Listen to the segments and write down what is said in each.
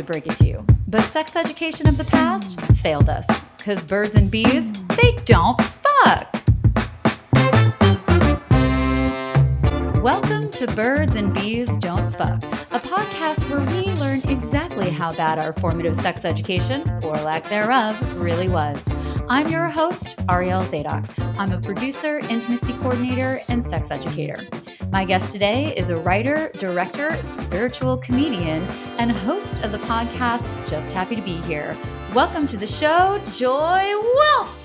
to break it to you, but sex education of the past failed us. Because birds and bees, they don't fuck. Welcome to Birds and Bees Don't Fuck, a podcast where we learn exactly how bad our formative sex education, or lack thereof, really was. I'm your host, Ariel Zadok. I'm a producer, intimacy coordinator, and sex educator. My guest today is a writer, director, spiritual comedian, and host of the podcast, Just Happy to Be Here. Welcome to the show, Joy Wolfe.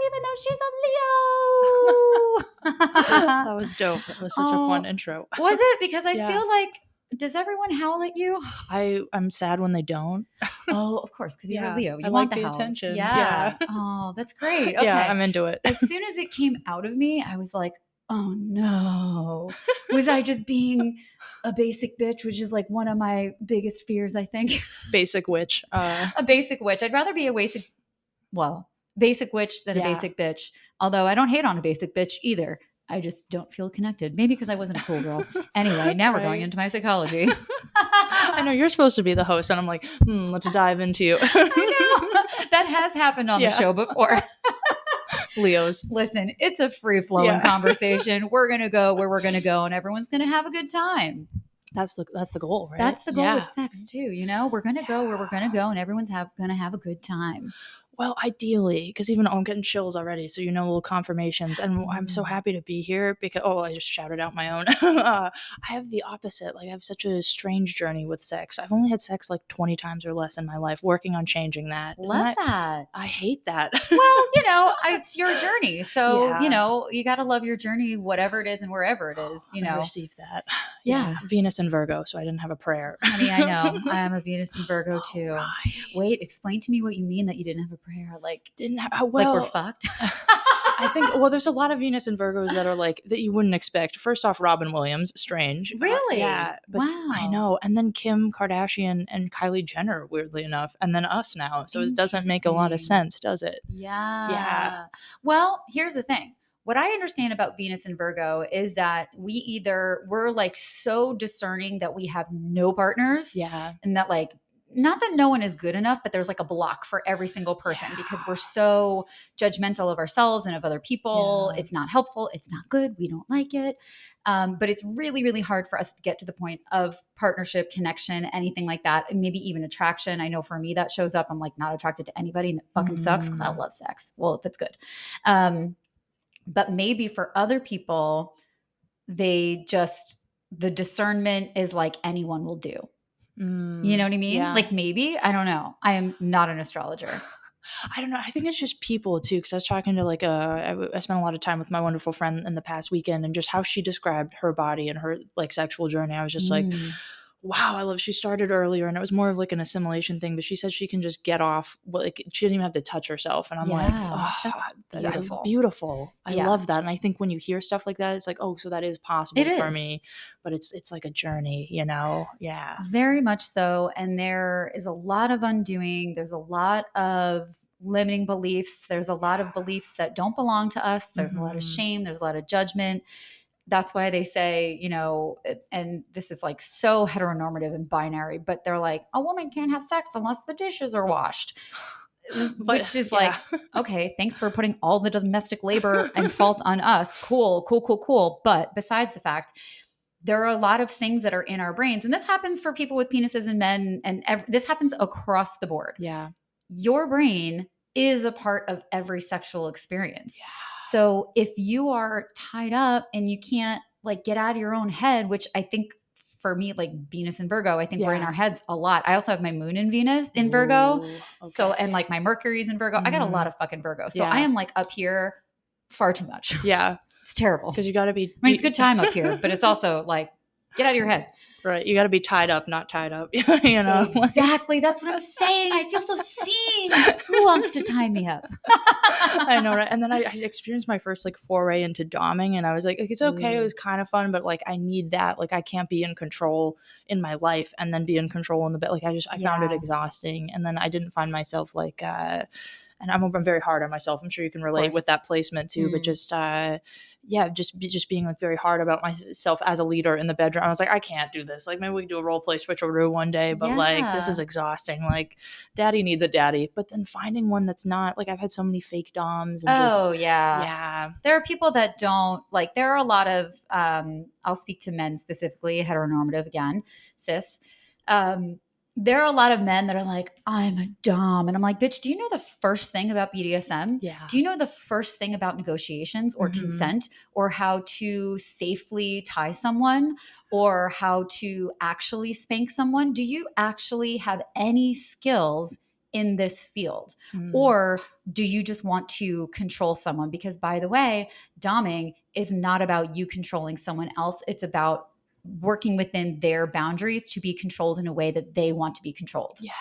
Even though she's a Leo. That was dope. That was such a fun intro. Was it? Because I feel like, does everyone howl at you? I'm sad when they don't. Oh, of course, because you're a Leo. You I want like the attention. Yeah. Oh, that's great. Okay. Yeah, I'm into it. As soon as it came out of me, I was like, oh no. Was I just being a basic bitch, which is like one of my biggest fears, I think. Basic witch. A basic witch. I'd rather be a basic witch than a basic bitch. Although I don't hate on a basic bitch either. I just don't feel connected. Maybe because I wasn't a cool girl. Anyway, now we're going into my psychology. I know you're supposed to be the host, and I'm like, let's dive into you. I know. That has happened on the show before. Leos. Listen, it's a free-flowing conversation. We're going to go where we're going to go, and everyone's going to have a good time. That's the goal, right? That's the goal with sex, too. You know, we're going to go where we're going to go, and everyone's going to have a good time. Well, ideally, because even I'm getting chills already, so little confirmations, and I'm so happy to be here because I just shouted out my own. I have the opposite. Like I have such a strange journey with sex. I've only had sex like 20 times or less in my life. Working on changing that. Love that. I hate that. Well, it's your journey, so you got to love your journey, whatever it is and wherever it is. I received that. Yeah, Venus and Virgo, so I didn't have a prayer. Honey, I know. I am a Venus and Virgo too. Right. Wait, explain to me what you mean that you didn't have a prayer. Like we're fucked. I think there's a lot of Venus and Virgos that are like that you wouldn't expect. First off, Robin Williams, strange. Really? But wow. I know. And then Kim Kardashian and Kylie Jenner, weirdly enough, and then us now. So it doesn't make a lot of sense, does it? Yeah. Well, here's the thing. What I understand about Venus and Virgo is that we're like so discerning that we have no partners. Yeah. And that like, not that no one is good enough, but there's like a block for every single person because we're so judgmental of ourselves and of other people. Yeah. It's not helpful. It's not good. We don't like it. But it's really, really hard for us to get to the point of partnership, connection, anything like that. And maybe even attraction. I know for me that shows up. I'm like not attracted to anybody and it fucking sucks because I love sex. Well, if it's good. But maybe for other people, the discernment is like anyone will do. You know what I mean? Yeah. Like maybe, I don't know. I am not an astrologer. I don't know. I think it's just people too. Cause I was talking to I spent a lot of time with my wonderful friend in the past weekend and just how she described her body and her like sexual journey. I was just like, wow, she started earlier and it was more of like an assimilation thing, but she said she can just get off. Like she didn't even have to touch herself. And I'm like, oh, that's beautiful. Beautiful. I love that. And I think when you hear stuff like that, it's like, oh, so that is possible for me, but it's like a journey, Yeah. Very much so. And there is a lot of undoing. There's a lot of limiting beliefs. There's a lot of beliefs that don't belong to us. There's a lot of shame. There's a lot of judgment. That's why they say, and this is like so heteronormative and binary, but they're like, a woman can't have sex unless the dishes are washed. Which is like, okay, thanks for putting all the domestic labor and fault on us. Cool. But besides the fact, there are a lot of things that are in our brains. And this happens for people with penises and men. And this happens across the board. Yeah. Your brain is a part of every sexual experience. Yeah. So if you are tied up and you can't like get out of your own head, which I think for me, like Venus and Virgo, I think we're in our heads a lot. I also have my moon in Venus in Virgo. Okay. So, and like my Mercury's in Virgo. I got a lot of fucking Virgo. So I am like up here far too much. Yeah. It's terrible. Because you got to be. I mean, it's a good time up here, but it's also like, get out of your head. Right. You got to be tied up, not tied up. Exactly. That's what I'm saying. I feel so seen. Who wants to tie me up? I know, right? And then I experienced my first like foray into doming, and I was like, it's okay. It was kind of fun, but like I need that. Like I can't be in control in my life and then be in control in the bed. Like I found it exhausting, and then I didn't find myself like and I'm very hard on myself. I'm sure you can relate with that placement too, but just just being like very hard about myself as a leader in the bedroom. I was like, I can't do this. Like maybe we can do a role play switcheroo one day, but like this is exhausting. Like daddy needs a daddy. But then finding one that's not, like I've had so many fake doms and yeah. There are people that don't like, there are a lot of I'll speak to men specifically, heteronormative again, cis. There are a lot of men that are like, I'm a dom. And I'm like, bitch, do you know the first thing about BDSM? Yeah. Do you know the first thing about negotiations or consent or how to safely tie someone or how to actually spank someone? Do you actually have any skills in this field? Or do you just want to control someone? Because by the way, doming is not about you controlling someone else. It's about working within their boundaries to be controlled in a way that they want to be controlled. Yeah.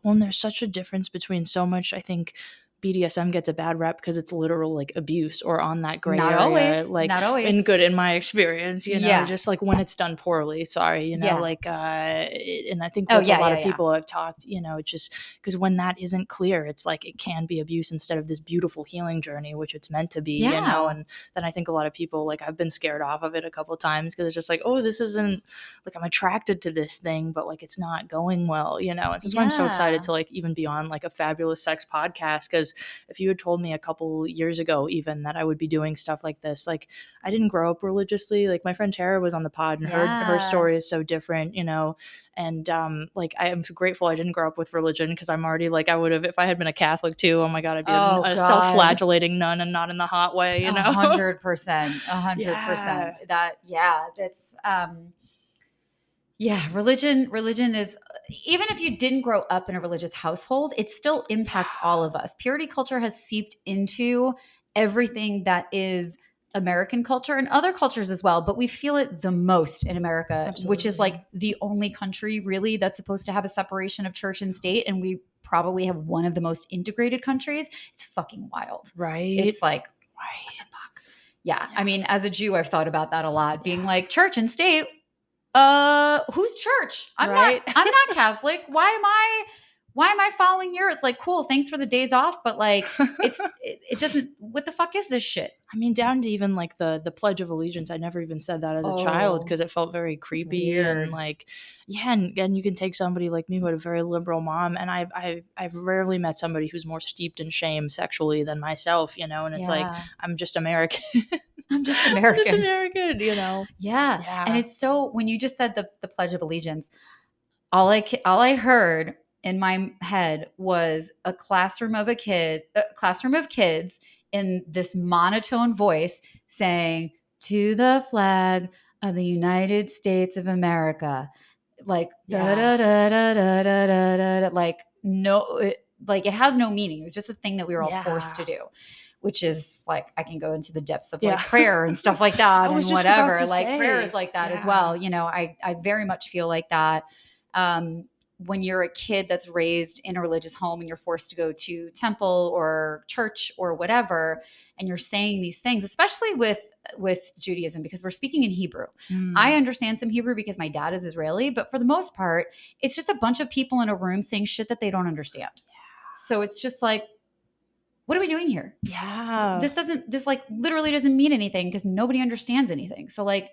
Well, and there's such a difference between so much, I think BDSM gets a bad rep because it's literal like abuse or on that gray Not area. always. Like Not always. in my experience, you know, just like when it's done poorly, like, and I think with a lot of people I've talked, you know, it's just because when that isn't clear, it's like it can be abuse instead of this beautiful healing journey, which it's meant to be, you know, and then I think a lot of people, like I've been scared off of it a couple of times because it's just like, oh, this isn't like I'm attracted to this thing, but like it's not going well, you know, and so that's why I'm so excited to like even be on like a Fabulous Sex podcast, because if you had told me a couple years ago even that I would be doing stuff like this, like I didn't grow up religiously. Like my friend Tara was on the pod and her story is so different, you know, and like I am grateful I didn't grow up with religion because I'm already like I would have if I had been a Catholic too. Oh my god, I'd be a self-flagellating nun and not in the hot way, you know. 100%, 100%. That's religion is, even if you didn't grow up in a religious household, it still impacts all of us. Purity culture has seeped into everything that is American culture and other cultures as well, but we feel it the most in America, which is like the only country really that's supposed to have a separation of church and state, and we probably have one of the most integrated countries. It's fucking wild. Right. It's like, what the fuck? Yeah. I mean, as a Jew, I've thought about that a lot, being like church and state, whose church? I'm not Catholic. Why am I following yours? Like, cool, thanks for the days off, but like it doesn't, what the fuck is this shit? I mean, down to even like the Pledge of Allegiance. I never even said that as a child because it felt very creepy and like, and you can take somebody like me who had a very liberal mom, and I've rarely met somebody who's more steeped in shame sexually than myself, you know, and it's like, I'm just American. I'm just American. You know? Yeah. And it's so, when you just said the Pledge of Allegiance, all I heard in my head was a classroom of kids in this monotone voice saying, "To the flag of the United States of America." Like, da, da, da, da, da, da, da, da, like, no, like it has no meaning. It was just a thing that we were all forced to do, which is like, I can go into the depths of like prayer and stuff like that and whatever. Like prayer is like that as well. You know, I very much feel like that. When you're a kid that's raised in a religious home and you're forced to go to temple or church or whatever, and you're saying these things, especially with Judaism, because we're speaking in Hebrew. I understand some Hebrew because my dad is Israeli, but for the most part, it's just a bunch of people in a room saying shit that they don't understand. So it's just like, what are we doing here? Yeah. This like literally doesn't mean anything because nobody understands anything. So like,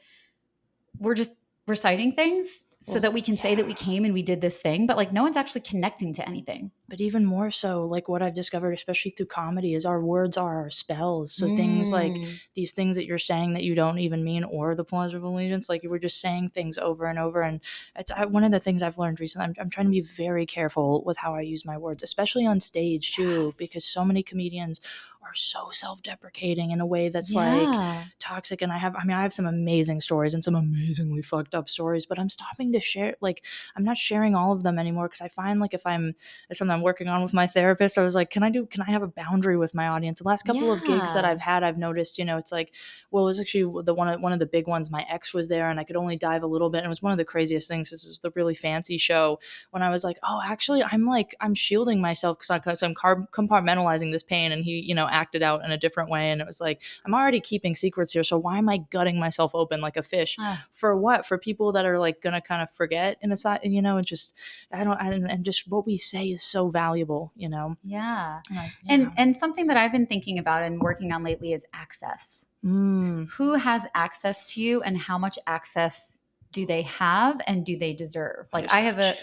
we're just reciting things so that we can say that we came and we did this thing, but like no one's actually connecting to anything. But even more so, like what I've discovered, especially through comedy, is our words are our spells. So things like these things that you're saying that you don't even mean, or the Pledge of Allegiance, like you were just saying things over and over. And it's one of the things I've learned recently. I'm trying to be very careful with how I use my words, especially on stage too, because so many comedians are so self-deprecating in a way that's like toxic. And I have some amazing stories and some amazingly fucked up stories, but I'm stopping to share, like I'm not sharing all of them anymore, because I find like if something I'm working on with my therapist, I was like, can I have a boundary with my audience? The last couple of gigs that I've had, I've noticed, you know, it's like, well, it was actually one of the big ones. My ex was there and I could only dive a little bit. And it was one of the craziest things. This is the really fancy show when I was like, oh, actually I'm shielding myself because I'm compartmentalizing this pain. And he, you know, acted out in a different way. And it was like, I'm already keeping secrets here. So why am I gutting myself open like a fish? For what? For people that are like going to kind of forget in a side, you know, and just, and just what we say is so so valuable, Yeah. Like, And something that I've been thinking about and working on lately is access. Who has access to you, and how much access do they have, and do they deserve? Like I have a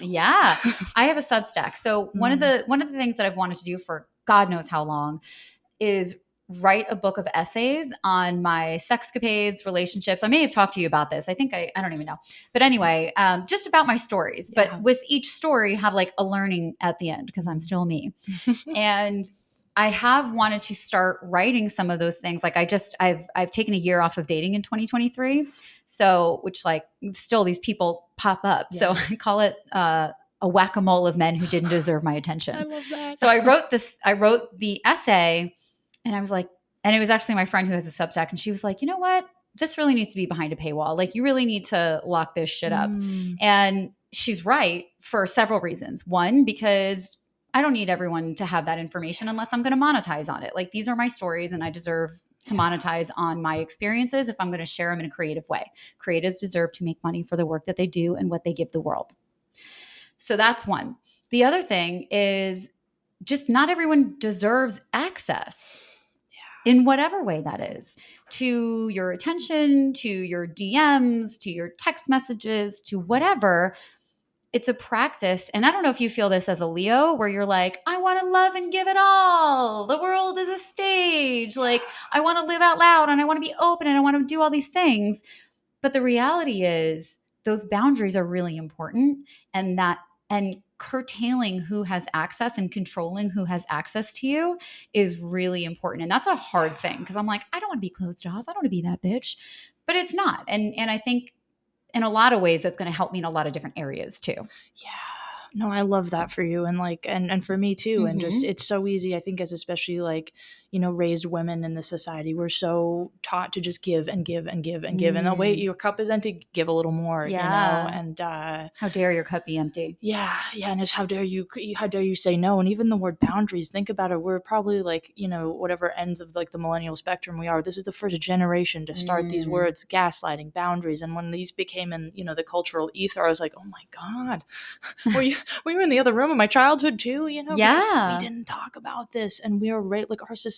Substack. So one of the things that I've wanted to do for God knows how long is write a book of essays on my sexcapades, relationships. I may have talked to you about this. I think I don't even know. But anyway, just about my stories. Yeah. But with each story, have like a learning at the end, because I'm still me. And I have wanted to start writing some of those things. Like I've taken a year off of dating in 2023. So, which like still these people pop up. Yeah. So I call it a whack-a-mole of men who didn't deserve my attention. I love that. So I wrote the essay, and I was like, and it was actually my friend who has a Substack, and she was like, you know what? This really needs to be behind a paywall. Like you really need to lock this shit up. And she's right for several reasons. One, because I don't need everyone to have that information unless I'm going to monetize on it. Like these are my stories, and I deserve to monetize on my experiences if I'm going to share them in a creative way. Creatives deserve to make money for the work that they do and what they give the world. So that's one. The other thing is just not everyone deserves access in whatever way that is, to your attention, to your DMs, to your text messages, to whatever. It's a practice. And I don't know if you feel this as a Leo, where you're like, I want to love and give it all. The world is a stage. Like I want to live out loud, and I want to be open, and I want to do all these things. But the reality is those boundaries are really important, and curtailing who has access and controlling who has access to you is really important. And that's a hard thing, because I'm like, I don't want to be closed off. I don't want to be that bitch. But it's not. And I think in a lot of ways that's going to help me in a lot of different areas too. Yeah. No, I love that for you, and like and for me too. And just it's so easy, I think, as especially like, raised women in this society, we're so taught to just give and give and give and give, and oh wait, your cup is empty, give a little more. And how dare your cup be empty. And it's how dare you say no. And even the word boundaries, think about it, we're probably like, whatever ends of like the millennial spectrum we are, this is the first generation to start these words, gaslighting, boundaries. And when these became in the cultural ether, I was like, oh my God, were you in the other room in my childhood too? Because we didn't talk about this, and we are right, like our society,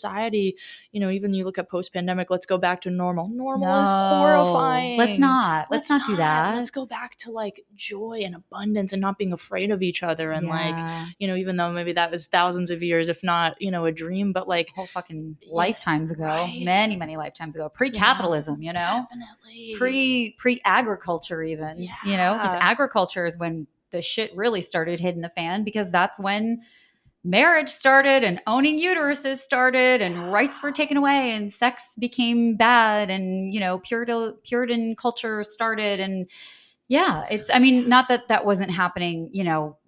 even you look at post-pandemic, let's go back to normal is horrifying. Let's not do that. Let's go back to like joy and abundance and not being afraid of each other. And like, even though maybe that was thousands of years, if not, a dream, but like whole fucking lifetimes ago, right? many lifetimes ago, pre-capitalism, definitely. pre-agriculture even, because agriculture is when the shit really started hitting the fan, because that's when marriage started and owning uteruses started and rights were taken away and sex became bad and, Puritan culture started. And not that wasn't happening,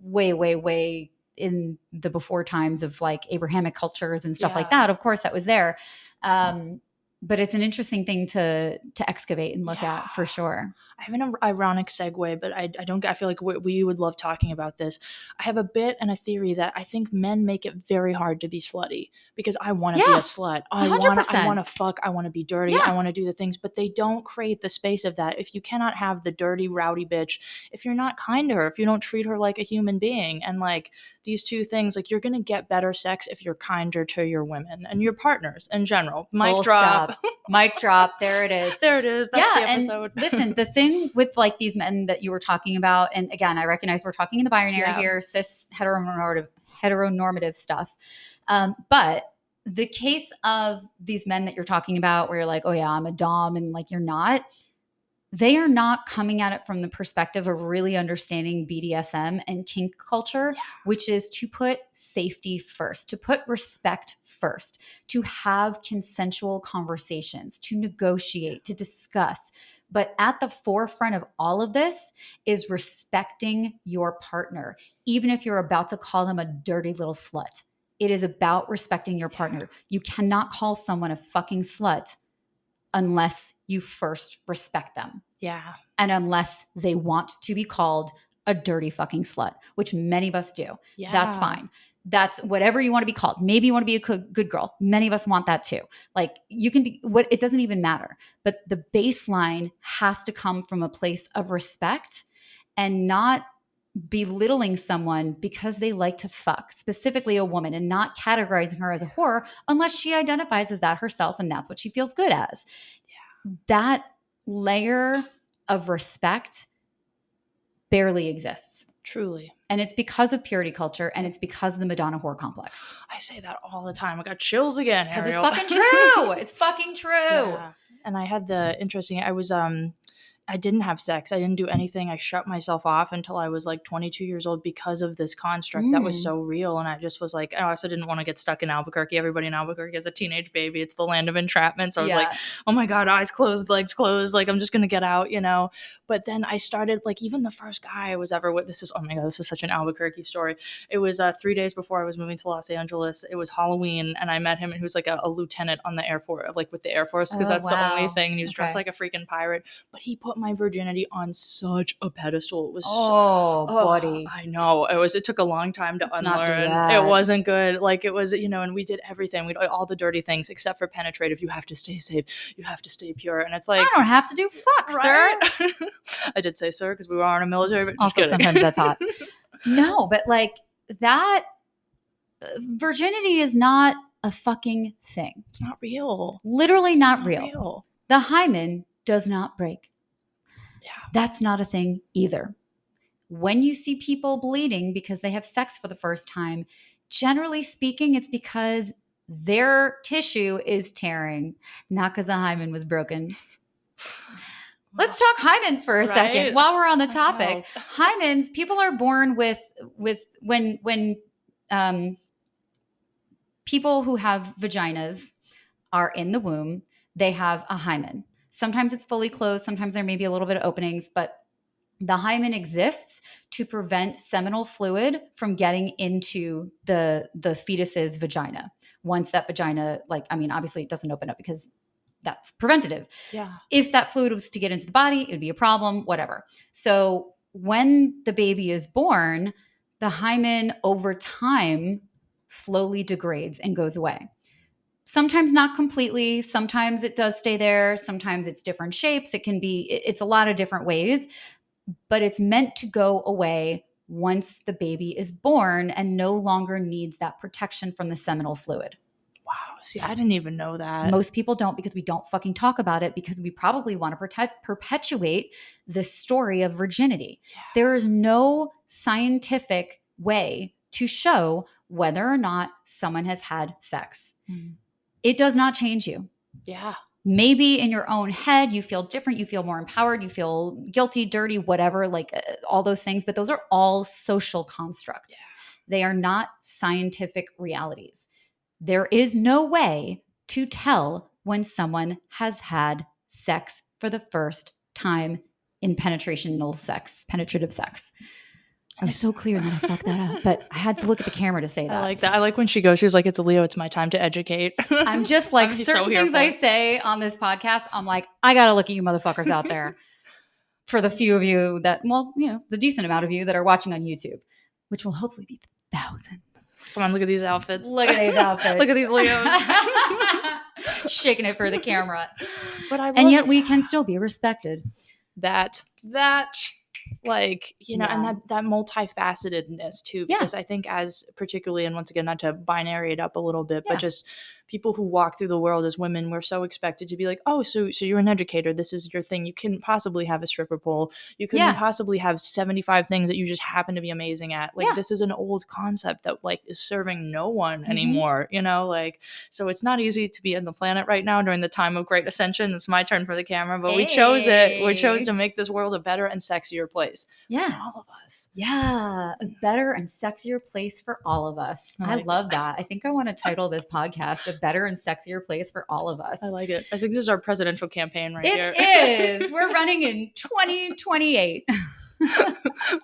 way in the before times of like Abrahamic cultures and stuff like that. Of course that was there. But it's an interesting thing to excavate and look at for sure. I have an ironic segue, but I feel like we would love talking about this. I have a bit and a theory that I think men make it very hard to be slutty, because I want to be a slut. I want to fuck. I want to be dirty. I want to do the things, but they don't create the space of that. If you cannot have the dirty, rowdy bitch, if you're not kind to her, if you don't treat her like a human being, and like these two things, like you're going to get better sex if you're kinder to your women and your partners in general. Mic drop. Mic drop. There it is. There it is. That's the episode. And listen, the thing with like these men that you were talking about, and again, I recognize we're talking in the binary here, cis heteronormative stuff. But the case of these men that you're talking about where you're like, oh yeah, I'm a dom, and like you're not, they are not coming at it from the perspective of really understanding BDSM and kink culture, which is to put safety first, to put respect first, to have consensual conversations, to negotiate, to discuss. But at the forefront of all of this is respecting your partner, even if you're about to call them a dirty little slut. It is about respecting your partner. You cannot call someone a fucking slut unless you first respect them. Yeah. And unless they want to be called a dirty fucking slut, which many of us do. Yeah. That's fine. That's whatever you want to be called. Maybe you want to be a good girl. Many of us want that too. Like you can be it doesn't even matter. But the baseline has to come from a place of respect and not belittling someone because they like to fuck, specifically a woman, and not categorizing her as a whore unless she identifies as that herself and that's what she feels good as. Yeah. That layer of respect barely exists. Truly. And it's because of purity culture, and it's because of the Madonna whore complex. I say that all the time. I got chills again, because it's Ariel. fucking true. It's fucking true. Yeah. And I had the interesting, I didn't have sex. I didn't do anything. I shut myself off until I was like 22 years old because of this construct that was so real. And I just was like, I also didn't want to get stuck in Albuquerque. Everybody in Albuquerque is a teenage baby. It's the land of entrapment. So I was like, oh my God, eyes closed, legs closed. Like, I'm just going to get out, you know? But then I started, like, even the first guy I was ever with, oh my God, this is such an Albuquerque story. It was 3 days before I was moving to Los Angeles. It was Halloween. And I met him, and he was like a lieutenant on the Air Force, like with the Air Force, because that's the only thing. And he was dressed like a freaking pirate. But he put my virginity on such a pedestal. It was buddy. I know. It took a long time to unlearn. It wasn't good. Like, it was, you know, and we did everything. We did all the dirty things except for penetrative. You have to stay safe. You have to stay pure. And it's like, I don't have to do fuck, right? Sir. I did say sir because we were in a military, but also sometimes that's hot. No, but like that virginity is not a fucking thing. It's not real. Literally not real. The hymen does not break. Yeah. That's not a thing either. When you see people bleeding because they have sex for the first time, generally speaking, it's because their tissue is tearing, not because the hymen was broken. Let's talk hymens for a second while we're on the topic. Hymens, people are born with when people who have vaginas are in the womb, they have a hymen. Sometimes it's fully closed. Sometimes there may be a little bit of openings, but the hymen exists to prevent seminal fluid from getting into the fetus's vagina. Once that vagina, obviously it doesn't open up because that's preventative. Yeah. If that fluid was to get into the body, it would be a problem, whatever. So when the baby is born, the hymen over time slowly degrades and goes away. Sometimes not completely. Sometimes it does stay there. Sometimes it's different shapes. It's a lot of different ways, but it's meant to go away once the baby is born and no longer needs that protection from the seminal fluid. Wow. See, I didn't even know that. Most people don't, because we don't fucking talk about it, because we probably want to perpetuate the story of virginity. Yeah. There is no scientific way to show whether or not someone has had sex. Mm. It does not change you. Yeah. Maybe in your own head, you feel different. You feel more empowered. You feel guilty, dirty, whatever, all those things. But those are all social constructs. Yeah. They are not scientific realities. There is no way to tell when someone has had sex for the first time in penetrative sex. I was so clear, and then I fucked that up. But I had to look at the camera to say that. I like that. I like when she goes, she's like, it's a Leo, it's my time to educate. I'm just like, certain things I say on this podcast, I'm like, I got to look at you motherfuckers out there. For the few of you that, the decent amount of you that are watching on YouTube, which will hopefully be thousands. Come on, look at these outfits. Look at these outfits. Look at these Leos. Shaking it for the camera. And yet we can still be respected. That like, and that multifacetedness too, because I think as particularly, and once again, not to binary it up a little bit, but just people who walk through the world as women, we're so expected to be like, oh, so you're an educator. This is your thing. You couldn't possibly have a stripper pole. You couldn't possibly have 75 things that you just happen to be amazing at. Like, this is an old concept that like is serving no one anymore, so it's not easy to be on the planet right now during the time of great ascension. It's my turn for the camera, but we chose it. We chose to make this world a better and sexier place. Yeah. For all of us. Yeah. A better and sexier place for all of us. I love that. I think I want to title this podcast A Better and Sexier Place for All of Us. I like it. I think this is our presidential campaign here. It is. We're running in 2028.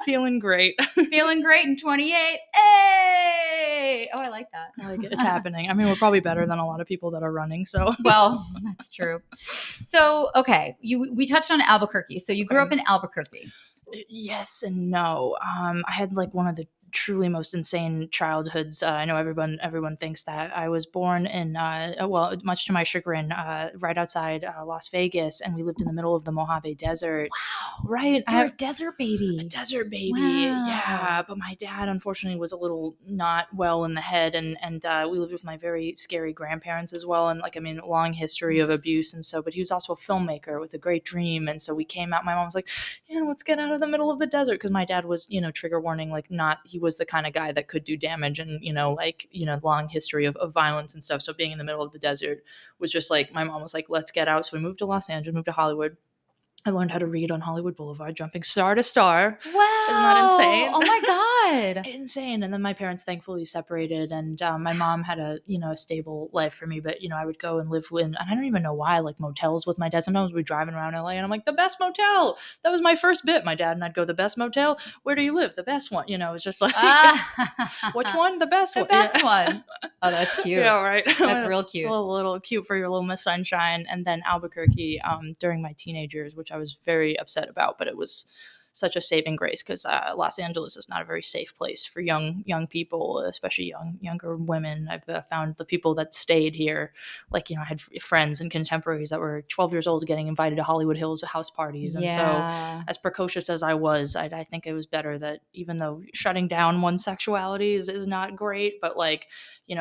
Feeling great. Feeling great in 28. Hey! Oh, I like that. I like it. It's happening. I mean, we're probably better than a lot of people that are running. So, well, that's true. So, okay, we touched on Albuquerque. So you grew up in Albuquerque. Yes and no. I had like one of the truly most insane childhoods. I know everyone thinks that. I was born in, well, much to my chagrin, right outside Las Vegas, and we lived in the middle of the Mojave Desert. Wow. Right. You're a desert baby. A desert baby. Wow. Yeah. But my dad, unfortunately, was a little not well in the head. And we lived with my very scary grandparents as well. And long history of abuse. And so, but he was also a filmmaker with a great dream. And so we came out, my mom was like, yeah, let's get out of the middle of the desert. Cause my dad was, trigger warning, he was the kind of guy that could do damage and, long history of violence and stuff. So being in the middle of the desert was just my mom was like, let's get out. So we moved to Los Angeles, moved to Hollywood. I learned how to read on Hollywood Boulevard, jumping star to star. Wow. Isn't that insane? Oh my God. Insane. And then my parents thankfully separated, and my mom had a stable life for me. But I would go and live in, and I don't even know why, motels with my dad. Sometimes we'd be driving around LA, and I'm like, the best motel. That was my first bit. My dad and I'd go, the best motel. Where do you live? The best one. It's just which one? The best one. The best one. Oh, that's cute. Yeah, right. That's real cute. A little cute for your little Miss Sunshine. And then Albuquerque during my teenage years, which I was very upset about, but it was such a saving grace because Los Angeles is not a very safe place for young people, especially younger women. I've found the people that stayed here, I had friends and contemporaries that were 12 years old getting invited to Hollywood Hills house parties. And so as precocious as I was, I think it was better that even though shutting down one's sexuality is not great, but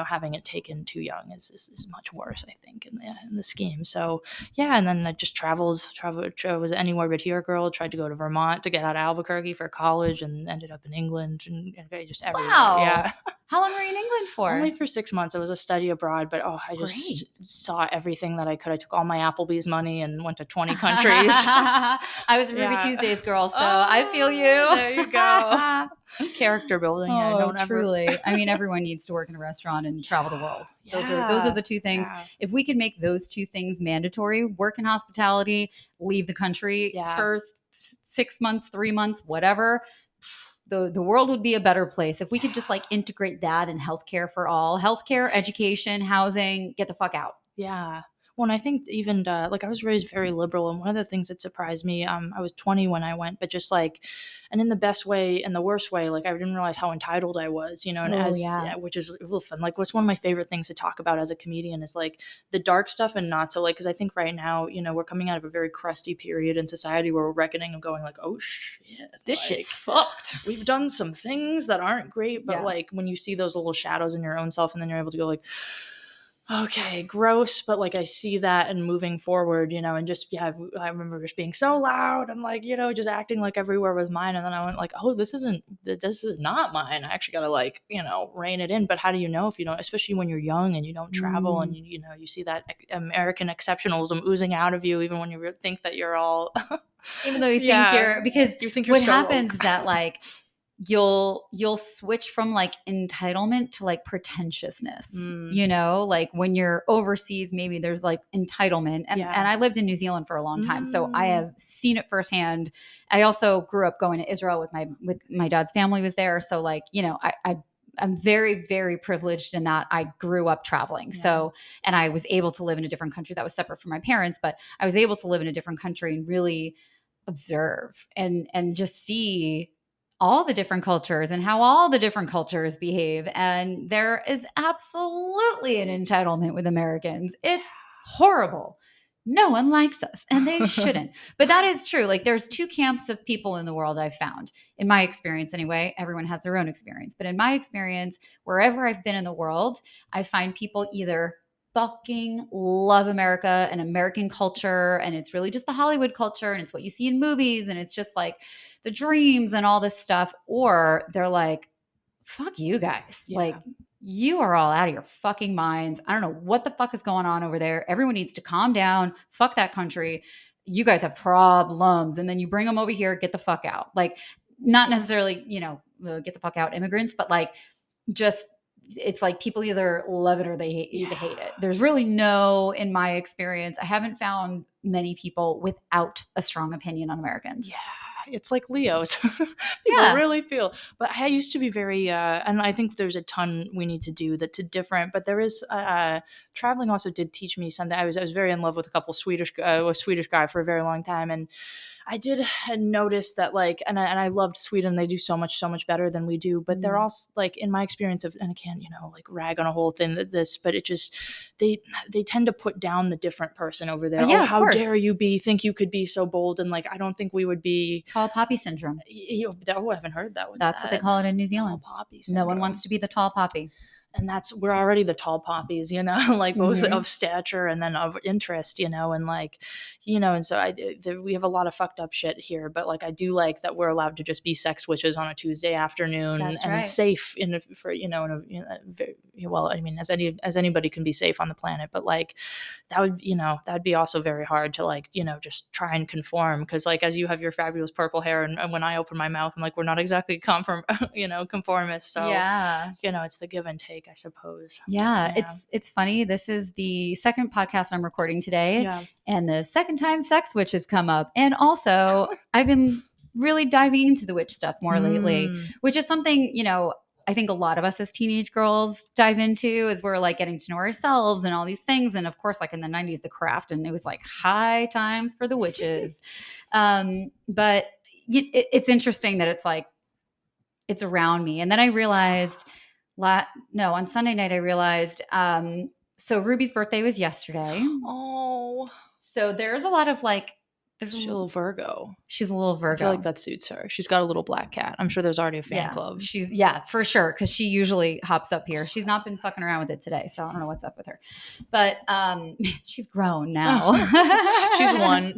having it taken too young is much worse, I think, in the scheme. So yeah, and then I just traveled. I was anywhere but here girl. Tried to go to Vermont to get out of Albuquerque for college, and ended up in England and just everywhere. Wow. Yeah. How long were you in England for? Only for 6 months. It was a study abroad, but I just saw everything that I could. I took all my Applebee's money and went to 20 countries. I was a Ruby Tuesdays girl, so I feel you. There you go. Character building. Truly. I mean, everyone needs to work in a restaurant and travel the world. Those are the two things. Yeah. If we could make those two things mandatory, work in hospitality, leave the country for 6 months, 3 months, whatever, the world would be a better place. If we could just integrate that in healthcare for all, healthcare, education, housing, get the fuck out. Yeah. Well, and I think even I was raised very liberal, and one of the things that surprised me, I was 20 when I went, but just and in the best way and the worst way, I didn't realize how entitled I was, and which is a little fun. What's one of my favorite things to talk about as a comedian is the dark stuff, and not so because I think right now, we're coming out of a very crusty period in society where we're reckoning and going oh shit, this shit's fucked. We've done some things that aren't great, but when you see those little shadows in your own self, and then you're able to go okay, gross, but I see that and moving forward, and just, I remember just being so loud and just acting like everywhere was mine. And then I went oh, this is not mine. I actually gotta rein it in. But how do you know if you don't, especially when you're young and you don't travel and you see that American exceptionalism oozing out of you, even when you think that you're all, even though you think you're, because you think you're what so happens woke. is that you'll switch from entitlement to pretentiousness, when you're overseas, maybe there's entitlement and I lived in New Zealand for a long time. So I have seen it firsthand. I also grew up going to Israel with my dad's family was there. So I'm very, very privileged in that I grew up traveling. Yeah. So, and I was able to live in a different country that was separate from my parents, but I was able to live in a different country and really observe and just see all the different cultures and how all the different cultures behave. And there is absolutely an entitlement with Americans. It's horrible. No one likes us and they shouldn't. But that is true. There's two camps of people in the world I've found. In my experience anyway, everyone has their own experience. But in my experience, wherever I've been in the world, I find people either fucking love America and American culture, and it's really just the Hollywood culture, and it's what you see in movies, and it's just the dreams and all this stuff, or they're fuck you guys. Yeah. You are all out of your fucking minds. I don't know what the fuck is going on over there. Everyone needs to calm down. Fuck that country. You guys have problems. And then you bring them over here, get the fuck out. Not necessarily, get the fuck out immigrants, but just, it's people either love it or they hate it. There's really in my experience, I haven't found many people without a strong opinion on Americans. it's like Leos. People Yeah. really feel. But I used to be very, and I think there's a ton we need to do that to different. But there is traveling also did teach me something. I was very in love with a couple a Swedish guy for a very long time, and I did notice that, like, and I loved Sweden. They do so much better than we do. But they're also, like, in my experience of, and I can't, like, rag on a whole thing but it just, they tend to put down the different person over there. Yeah, Oh, of how course. dare you think you could be so bold, and, like, I don't think we would be Tall poppy syndrome. I haven't heard that. What's That's that? what they call it in New Zealand. Tall poppy syndrome. No one wants to be the tall poppy. And we're already the tall poppies, like both of stature and then of interest, and like, and so we have a lot of fucked up shit here, but, like, I do like that we're allowed to just be sex witches on a Tuesday afternoon. That's and right. Safe well, I mean, as anybody can be safe on the planet, but, like, that'd be also very hard to, like, just try and conform, because, like, as you have your fabulous purple hair, and when I open my mouth, I'm like, we're not exactly conformists. So yeah, it's the give and take, I suppose. Yeah, it's funny. This is the second podcast I'm recording today, and the second time sex witch has come up. And also, I've been really diving into the witch stuff more lately, which is something, I think a lot of us as teenage girls dive into, as we're, like, getting to know ourselves and all these things. And of course, like, in the 90s, the craft, and it was like high times for the witches. But it's interesting that it's like, it's around me. And then I realized on Sunday night, I realized, so Ruby's birthday was yesterday. Oh. So there's a lot of, like, she's a little Virgo. She's a little Virgo. I feel like that suits her. She's got a little black cat. I'm sure there's already a fan club. For sure. Cause she usually hops up here. She's not been fucking around with it today. So I don't know what's up with her, but, she's grown now.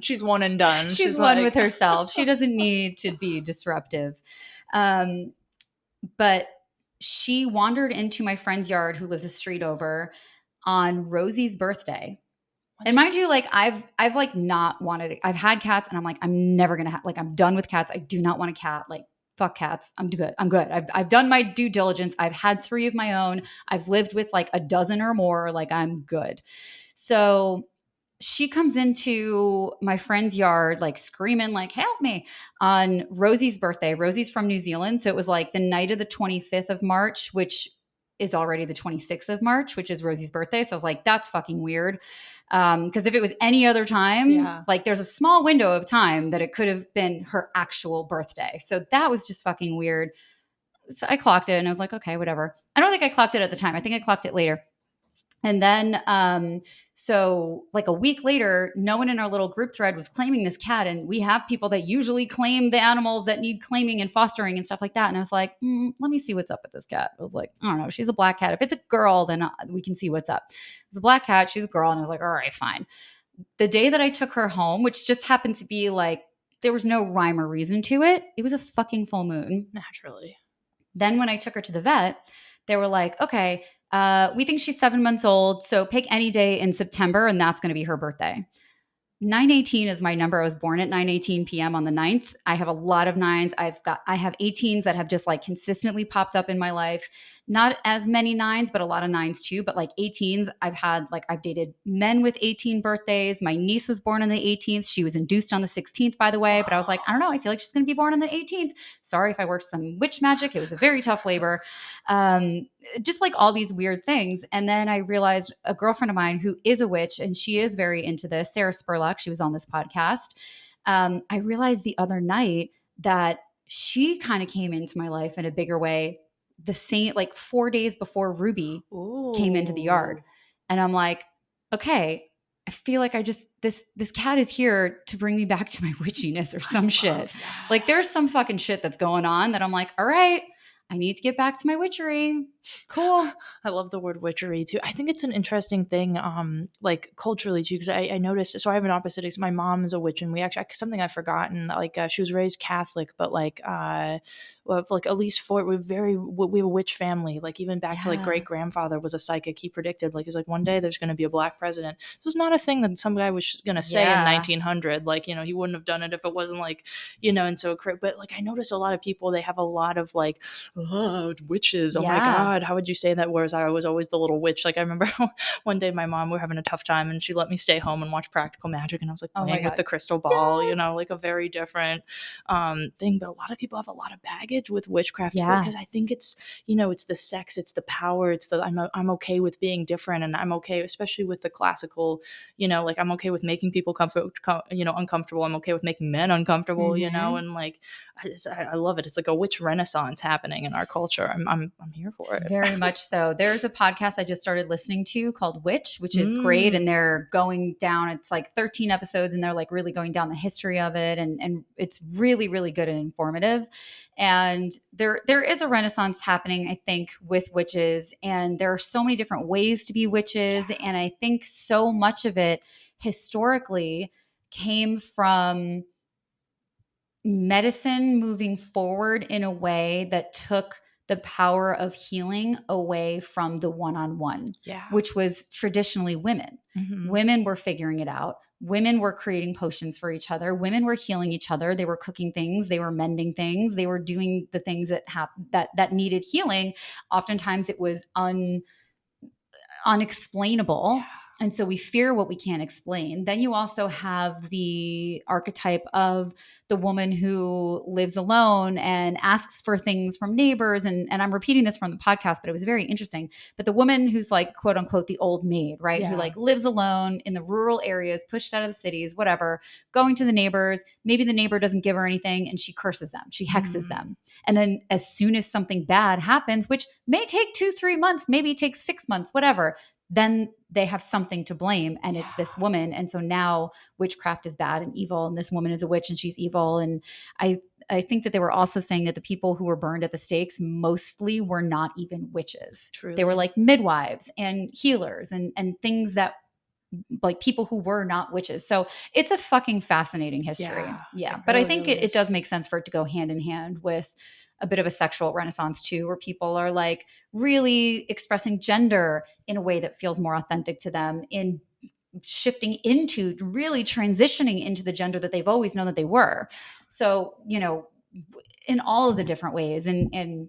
She's one and done. She's one with herself. She doesn't need to be disruptive. But she wandered into my friend's yard, who lives a street over, on Rosie's birthday. And mind you, like, I've like not wanted it. I've had cats, and I'm like, I'm never going to have, like, I'm done with cats. I do not want a cat. Like, fuck cats. I'm good. I've done my due diligence. I've had 3 of my own. I've lived with, like, a dozen or more. Like, I'm good. So she comes into my friend's yard, like, screaming, like, help me, on Rosie's birthday. Rosie's from New Zealand. So it was, like, the night of the 25th of March, which is already the 26th of March, which is Rosie's birthday. So I was like, that's fucking weird. Because if it was any other time, like, there's a small window of time that it could have been her actual birthday. So that was just fucking weird. So I clocked it, and I was like, okay, whatever. I don't think I clocked it at the time. I think I clocked it later. And then, so, like, a week later, no one in our little group thread was claiming this cat. And we have people that usually claim the animals that need claiming and fostering and stuff like that. And I was like, let me see what's up with this cat. I was like, I don't know. She's a black cat. If it's a girl, then we can see what's up. It's a black cat. She's a girl. And I was like, all right, fine. The day that I took her home, which just happened to be, like, there was no rhyme or reason to it. It was a fucking full moon. Naturally. Then when I took her to the vet, they were like, okay, we think she's 7 months old. So pick any day in September, and that's going to be her birthday. 9/18 is my number. I was born at 9:18 p.m. on the 9th. I have a lot of 9s. I have 18s that have just, like, consistently popped up in my life. Not as many 9s, but a lot of 9s too. But, like, 18s, I've dated men with 18 birthdays. My niece was born on the 18th. She was induced on the 16th, by the way. But I was like, I don't know. I feel like she's going to be born on the 18th. Sorry if I worked some witch magic. It was a very tough labor. Just, like, all these weird things. And then I realized a girlfriend of mine who is a witch, and she is very into this, Sarah Spurlock, she was on this podcast. I realized the other night that she kind of came into my life in a bigger way, the same, like, 4 days before Ruby came into the yard. And I'm like, okay, I feel like this cat is here to bring me back to my witchiness or some shit. Like, there's some fucking shit that's going on that I'm like, all right, I need to get back to my witchery. Cool. I love the word witchery too. I think it's an interesting thing, like, culturally too, because I noticed. So I have an opposite. My mom is a witch, and we actually, something I've forgotten. Like, she was raised Catholic, but, like, like, at least we have a witch family. Like, even back to, like, great grandfather was a psychic. He predicted, like, he's like, one day there's going to be a black president. This was not a thing that some guy was going to say in 1900. Like, he wouldn't have done it if it wasn't, like, and so. But, like, I notice a lot of people, they have a lot of, like, oh, witches. Oh my God. God, how would you say that? Whereas I was always the little witch. Like I remember one day my mom, we were having a tough time and she let me stay home and watch Practical Magic. And I was like Oh my playing with God. the crystal ball, you know, Yes. like a very different thing. But a lot of people have a lot of baggage with witchcraft Yeah. because I think it's, you know, it's the sex, it's the power, it's the, I'm okay with being different. And I'm okay, especially with the classical, you know, like I'm okay with making people you know, uncomfortable. I'm okay with making men uncomfortable, you know, Mm-hmm. and like, I love it. It's like a witch renaissance happening in our culture. I'm here for it. Very much so. There's a podcast I just started listening to called Witch, which is great. And Mm, they're going down, it's like 13 episodes, and they're like really going down the history of it. And it's really, really good and informative. And there is a renaissance happening, I think, with witches. And there are so many different ways to be witches. yeah, And I think so much of it historically came from medicine moving forward in a way that took the power of healing away from the one on one, yeah. which was traditionally women. Hmm. Women were figuring it out. Women were creating potions for each other. Women were healing each other. They were cooking things. They were mending things. They were doing the things that needed healing. Oftentimes, it was Yeah, unexplainable. And so we fear what we can't explain. Then you also have the archetype of the woman who lives alone and asks for things from neighbors. And I'm repeating this from the podcast, but it was very interesting. But the woman who's like, quote unquote, the old maid, right? Who yeah. like lives alone in the rural areas, pushed out of the cities, whatever, going to the neighbors. Maybe the neighbor doesn't give her anything and she curses them, she hexes Mm, them. And then as soon as something bad happens, which may take 2-3 months, maybe it takes 6 months, whatever, then they have something to blame, and it's this yeah, woman. And so now witchcraft is bad and evil, and this woman is a witch and she's evil. And I think that they were also saying that the people who were burned at the stakes mostly were not even witches. They were truly. like midwives and healers and things that, like, people who were not witches. So it's a fucking fascinating history. Yeah, Yeah. it But I really, think really it is. does make sense for it to go hand in hand with a bit of a sexual renaissance too, where people are like really expressing gender in a way that feels more authentic to them, in shifting into really transitioning into the gender that they've always known that they were. So, you know, in all of the different ways. And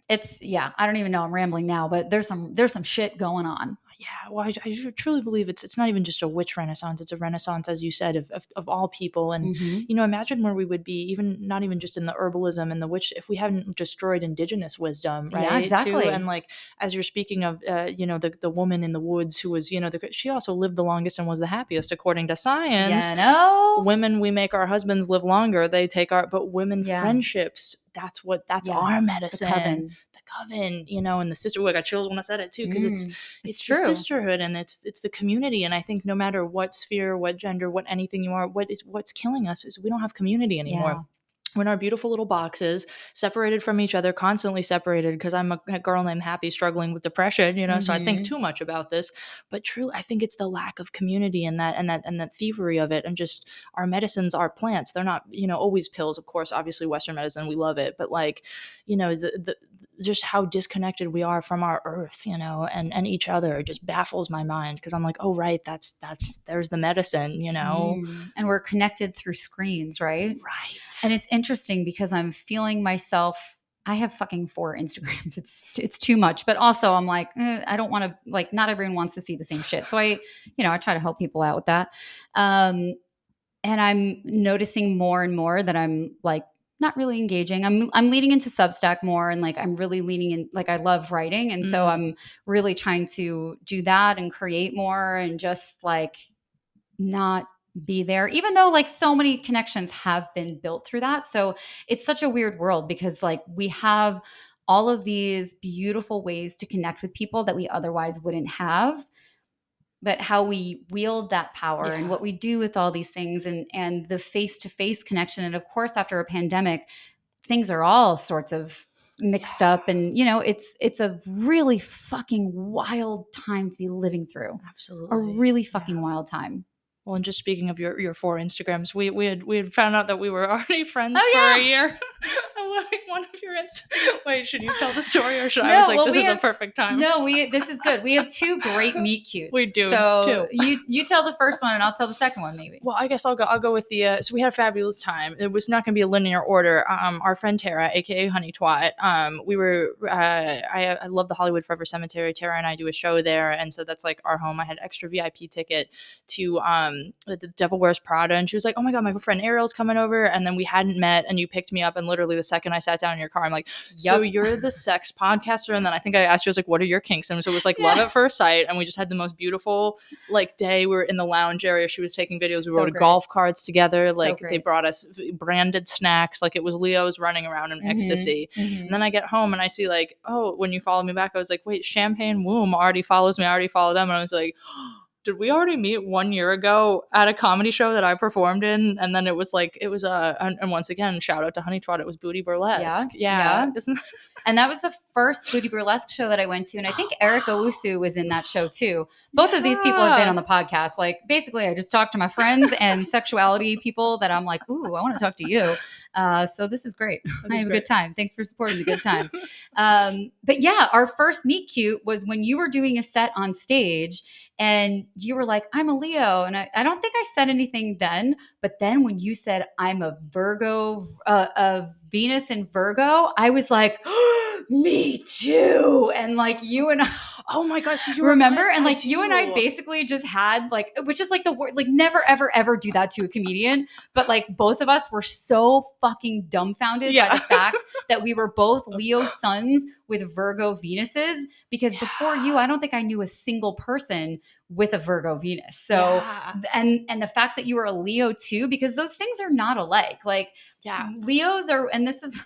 it's, yeah, I don't even know, I'm rambling now, but there's some shit going on. Yeah, well, I truly believe it's not even just a witch renaissance. It's a renaissance, as you said, of all people. And Mm-hmm. you know, imagine where we would be, even not even just in the herbalism and the witch, if we hadn't destroyed indigenous wisdom, Yeah, right? Too, and exactly. like as you're speaking of, you know, the woman in the woods who was, you know, she also lived the longest and was the happiest according to science. Yeah, no. Women, we make our husbands live longer. They take our, but women Yeah. friendships. That's our Yes. The medicine. coven. The coven, you know, and the sister. I got chills when I said it too, because It's it's the true. sisterhood and it's the community. And I think no matter what sphere, what gender, what anything you are, what's killing us is we don't have community anymore. Yeah. We're in our beautiful little boxes, separated from each other, constantly separated, because I'm a girl named Happy struggling with depression, you know, so I think Mm-hmm. too much about this. But true, I think it's the lack of community and that thievery of it. And just our medicines are plants. They're not, you know, always pills, of course, obviously Western medicine, we love it. But like, you know, the just how disconnected we are from our earth, you know, and each other just baffles my mind, because I'm like, oh right, that's there's the medicine, you know. And we're connected through screens, right? Right. And it's interesting because I'm feeling myself. I have fucking 4 Instagrams. It's too much, but also I'm like, I don't want to, like, not everyone wants to see the same shit. So I try to help people out with that. Um, and I'm noticing more and more that I'm like not really engaging. I'm leaning into Substack more, and like I'm really leaning in, like I love writing, and so Mm, I'm really trying to do that and create more and just like not be there, even though like so many connections have been built through that. So it's such a weird world because like we have all of these beautiful ways to connect with people that we otherwise wouldn't have, but how we wield that power and yeah. what we do with all these things, and the face-to-face connection. And of course, after a pandemic, things are all sorts of mixed Yeah. up, and it's a really fucking wild time to be living through. A Absolutely. really fucking Yeah. wild time. Well, and just speaking of your 4 Instagrams, we had found out that we were already friends Oh for a yeah. year. And one of your wait, should you tell the story or should I was like, well, this is a perfect time? No, this is good. We have two great meet cutes. We do. So you tell the first one and I'll tell the second one maybe. Well, I guess I'll go with the so we had a fabulous time. It was not going to be a linear order. Our friend Tara, aka Honey Twat, we were I love the Hollywood Forever Cemetery. Tara and I do a show there, and so that's like our home. I had an extra VIP ticket to the Devil Wears Prada, and she was like, "Oh my god, my friend Ariel's coming over," and then we hadn't met, and you picked me up, and literally the second I sat down in your car, I'm like, "So you're the sex podcaster?" And then I think I asked you, I was like, "What are your kinks?" And so it was like love at first sight, and we just had the most beautiful like day. We were in the lounge area. She was taking videos. We rode golf carts together. Like they brought us branded snacks. Like it was Leo's running around in ecstasy. And then I get home and I see like, oh, when you follow me back, I was like, wait, Champagne Womb already follows me. I already follow them. And I was like, did we already meet 1 year ago at a comedy show that I performed in? And then it was and once again, shout out to Honey Trot. It was Booty Burlesque. Yeah. And that was the first Booty Burlesque show that I went to. And I think Erica Owusu was in that show too. Both of these people have been on the podcast. Like basically I just talked to my friends and sexuality people that I'm like, ooh, I want to talk to you. So this is great. I have a good time. Thanks for supporting the good time. But yeah, our first meet cute was when you were doing a set on stage and you were like, I'm a Leo. And I don't think I said anything then, but then when you said I'm a Virgo, of Venus and Virgo, I was like, oh, me too. And like you and I, oh my gosh, you remember? And like you and I basically just had like, which is like the word, like never, ever, ever do that to a comedian. But like both of us were so fucking dumbfounded by the fact that we were both Leo suns with Virgo Venuses, because before you, I don't think I knew a single person with a Virgo Venus. So, and the fact that you were a Leo too, because those things are not alike. Like Leos are, and this is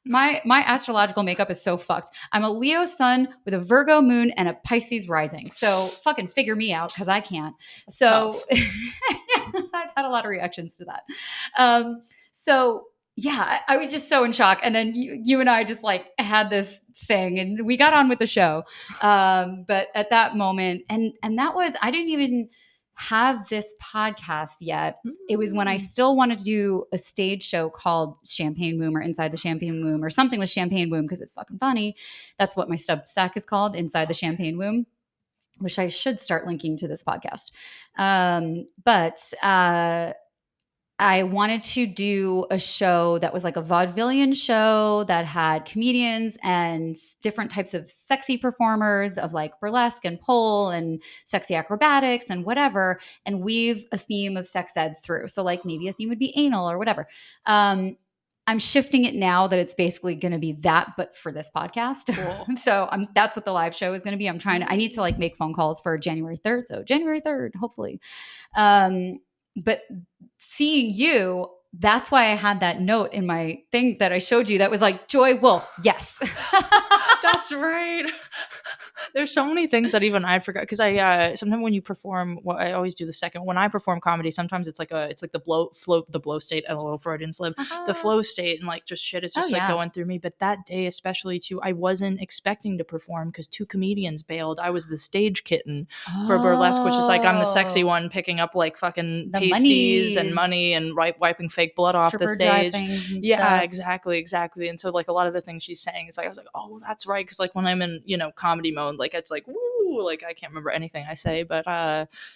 my astrological makeup is so fucked. I'm a Leo sun with a Virgo moon and a Pisces rising. So fucking figure me out, because I can't. That's so I've had a lot of reactions to that. So yeah, I was just so in shock. And then you and I just like had this thing and we got on with the show. But at that moment, and that was, I didn't even have this podcast yet. It was when I still wanted to do a stage show called Champagne Womb or Inside the Champagne Womb or something with Champagne Womb, because it's fucking funny. That's what my Substack is called, Inside the Champagne Womb, which I should start linking to this podcast. But I wanted to do a show that was like a vaudevillian show that had comedians and different types of sexy performers of like burlesque and pole and sexy acrobatics and whatever, and weave a theme of sex ed through. So like maybe a theme would be anal or whatever. I'm shifting it now that it's basically going to be that, but for this podcast. Cool. So that's what the live show is going to be. I need to like make phone calls for January 3rd. So January 3rd, hopefully. But seeing you, that's why I had that note in my thing that I showed you that was like, Joy Wolfe. Yes. That's right. There's so many things that even I forgot, because I sometimes when you perform, well, I always do the second. When I perform comedy, sometimes it's like the flow state, LOL Freudian slip, the flow state, and like just shit is just going through me. But that day especially too, I wasn't expecting to perform because 2 comedians bailed. I was the stage kitten for burlesque, which is like I'm the sexy one picking up like fucking the pasties and money and wiping fake blood off the stage. Yeah, exactly. And so like a lot of the things she's saying is like, I was like, oh, that's right, because like when I'm in comedy mode, like it's like woo, like I can't remember anything I say, but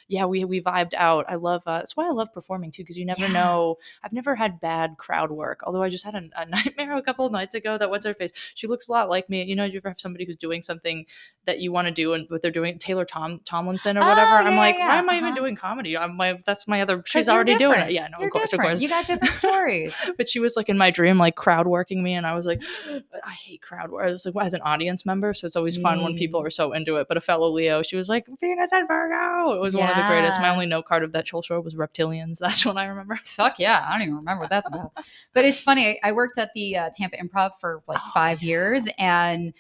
we vibed out. I love that's why I love performing too, because you never know. I've never had bad crowd work, although I just had a nightmare a couple of nights ago. That what's her face, she looks a lot like me. You ever have somebody who's doing something that you want to do and what they're doing, Taylor Tomlinson or whatever. I'm like, why am I even doing comedy? That's my other, she's already doing it. Yeah, no, of course. You got different stories. But she was like in my dream, like crowd working me, and I was like, I hate crowd work. Like, as an audience member, so it's always fun when people are so into it. But a fellow Leo, she was like, Venus and Virgo. It was one of the greatest. My only note card of that whole show was reptilians. That's what I remember. Fuck yeah, I don't even remember what that's about. But it's funny. I worked at the Tampa Improv for like 5 years, and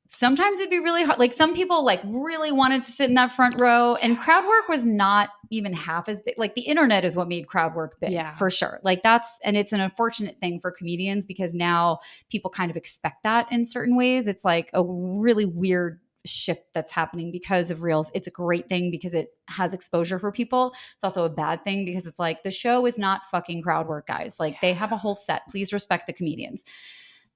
sometimes it'd be really hard. Like some people like really wanted to sit in that front row, and crowd work was not even half as big. Like the internet is what made crowd work big, for sure. Like and it's an unfortunate thing for comedians, because now people kind of expect that in certain ways. It's like a really weird shift that's happening because of reels. It's a great thing because it has exposure for people. It's also a bad thing because it's like the show is not fucking crowd work, guys. Like they have a whole set. Please respect the comedians.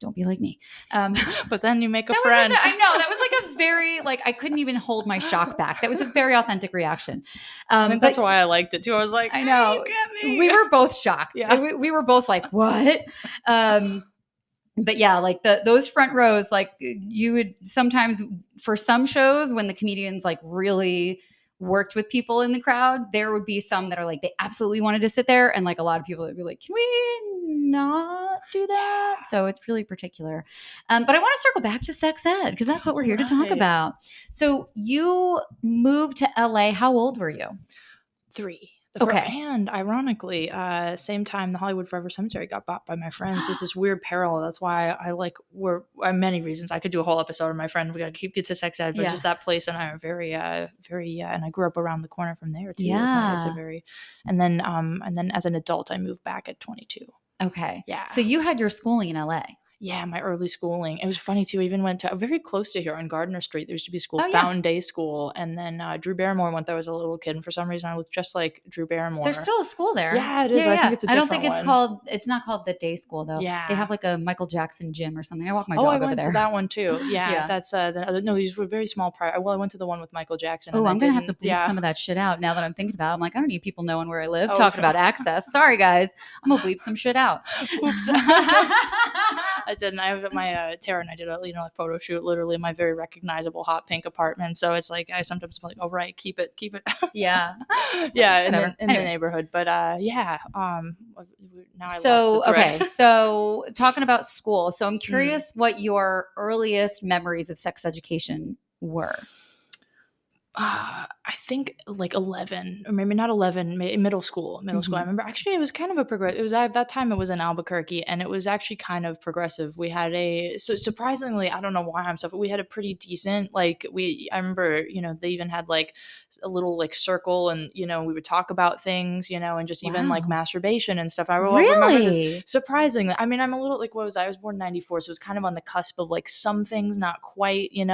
Don't be like me. But then you make a friend. I know that was like a very like I couldn't even hold my shock back. That was a very authentic reaction. I think that's why I liked it too. I was like, I know you get me. We were both shocked. Yeah. We were both like, what? But yeah, like those front rows, like you would sometimes for some shows when the comedians like really worked with people in the crowd, there would be some that are like they absolutely wanted to sit there, and like a lot of people would be like, can we not do that? So it's really particular. But I want to circle back to sex ed because that's what we're here to talk about. So you moved to LA. How old were you? 3. Okay. And ironically, same time the Hollywood Forever Cemetery got bought by my friends. There's this weird parallel. That's why I like many reasons. I could do a whole episode on my friend. We got to get to sex ed, but just that place and I are very, and I grew up around the corner from there too. Yeah. It's a very, and then as an adult, I moved back at 22. Okay. Yeah. So you had your schooling in LA. Yeah, my early schooling. It was funny too. I even went to very close to here on Gardner Street. There used to be a school, Fountain Day School, and then Drew Barrymore went there as a little kid. And for some reason, I looked just like Drew Barrymore. There's still a school there. Yeah, it is. I think it's a different I don't think it's one. called. It's not called the day school though. Yeah, they have like a Michael Jackson gym or something. I walk my dog I over went there. to that one too. Yeah, that's no. These were very small. I went to the one with Michael Jackson. Oh, I'm gonna have to bleep some of that shit out now that I'm thinking about it. I'm like, I don't need people knowing where I live. Oh, talking about access. Sorry guys, I'm gonna bleep some shit out. Oops. I didn't. I have my Tara and I did a photo shoot literally in my very recognizable hot pink apartment. So it's like I sometimes am like, oh right, keep it. Yeah. Yeah, in the neighborhood. But yeah. Now I lost the thread. Okay. So talking about school. So I'm curious what your earliest memories of sex education were. I think like 11 or maybe not 11, middle school. I remember actually it was kind of a progressive. It was at that time it was in Albuquerque and it was actually kind of progressive. We had surprisingly, I don't know why I'm so, but we had a pretty decent, I remember, they even had like a little like circle and, we would talk about things, and just even like masturbation and stuff. I remember this surprisingly. I mean, I'm a little like, what was I was born in 94. So it was kind of on the cusp of like some things, not quite, and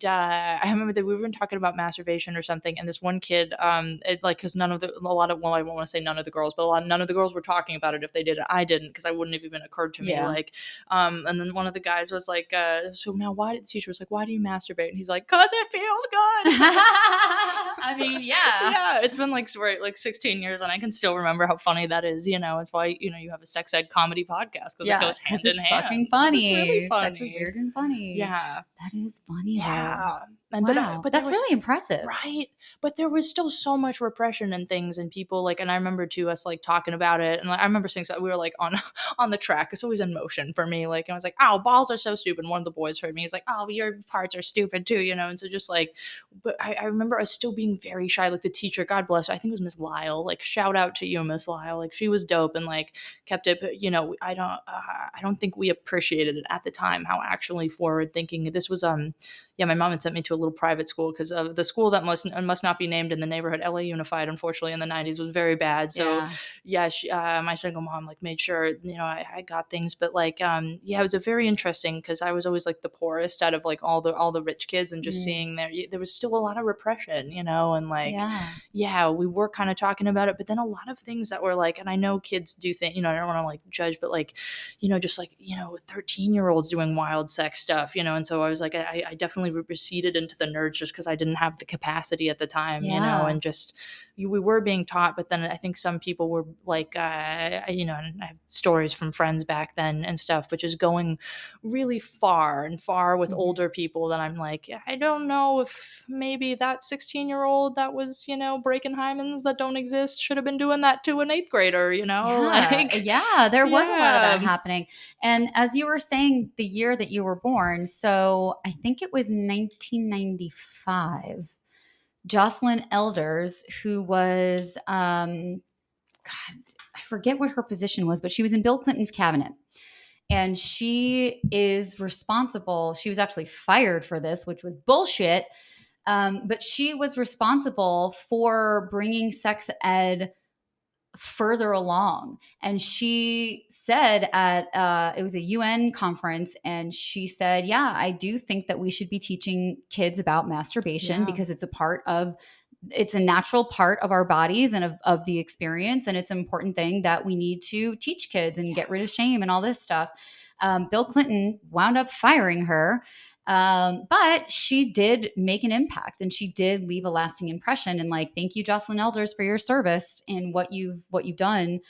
I remember that we were talking about masturbation or something, and this one kid, because I won't want to say none of the girls, but none of the girls were talking about it. If they did it, I didn't, because I wouldn't have even occurred to me. And then one of the guys was like, so now the teacher was like, why do you masturbate? And he's like, 'cause it feels good. I mean, yeah. It's been like 16 years, and I can still remember how funny that is. It's why you have a sex ed comedy podcast, because it goes hand in hand. Fucking funny. It's really funny. Sex is weird and funny. Yeah, that is funny. Yeah. But that's really impressive. Right. But there was still so much repression and things, and people and I remember too us talking about it, and I remember saying so we were on the track. It's always in motion for me. I was like, oh, balls are so stupid. And one of the boys heard me. He was like, oh, your parts are stupid too, and so just but I remember us still being very shy. The teacher, God bless her, I think it was Miss Lyle. Shout out to you, Miss Lyle. She was dope and kept it. But I don't think we appreciated it at the time how actually forward thinking this was. My mom had sent me to a little private school because of the school that must not be named in the neighborhood. LA Unified, unfortunately, in the 90s was very bad. So my single mom made sure I got things, but it was a very interesting because I was always the poorest out of all the rich kids, and just seeing there was still a lot of repression, and we were kind of talking about it, but then a lot of things that were and I know kids do think I don't want to judge, but 13-year-olds doing wild sex stuff, and so I was I definitely receded into the nerds just because I didn't have the capacity at the time, and just we were being taught, but then I think some people were and I have stories from friends back then and stuff, but just going really far with older people that I'm I don't know if maybe that 16-year-old that was breaking hymens that don't exist should have been doing that to an 8th grader, there was a lot of that happening. And as you were saying, the year that you were born, so I think it was 1995, Jocelyn Elders, who was, I forget what her position was, but she was in Bill Clinton's cabinet. And she is responsible. She was actually fired for this, which was bullshit. But she was responsible for bringing sex ed further along. And she said at it was a UN conference, and she said, yeah, I do think that we should be teaching kids about masturbation because it's a natural part of our bodies and of the experience, and it's an important thing that we need to teach kids and get rid of shame and all this stuff. Bill Clinton wound up firing her. But she did make an impact, and she did leave a lasting impression. And like, thank you, Jocelyn Elders, for your service and what you've done.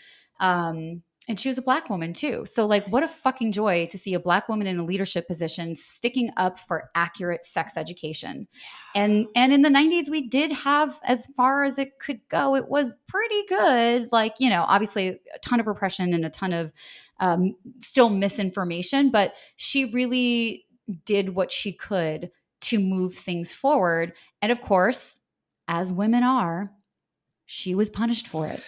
And she was a Black woman too. So like, what a fucking joy to see a Black woman in a leadership position sticking up for accurate sex education. And in the 90s, we did have, as far as it could go, it was pretty good. Like, obviously a ton of repression and a ton of still misinformation, but she really did what she could to move things forward. And of course, as women are, she was punished for it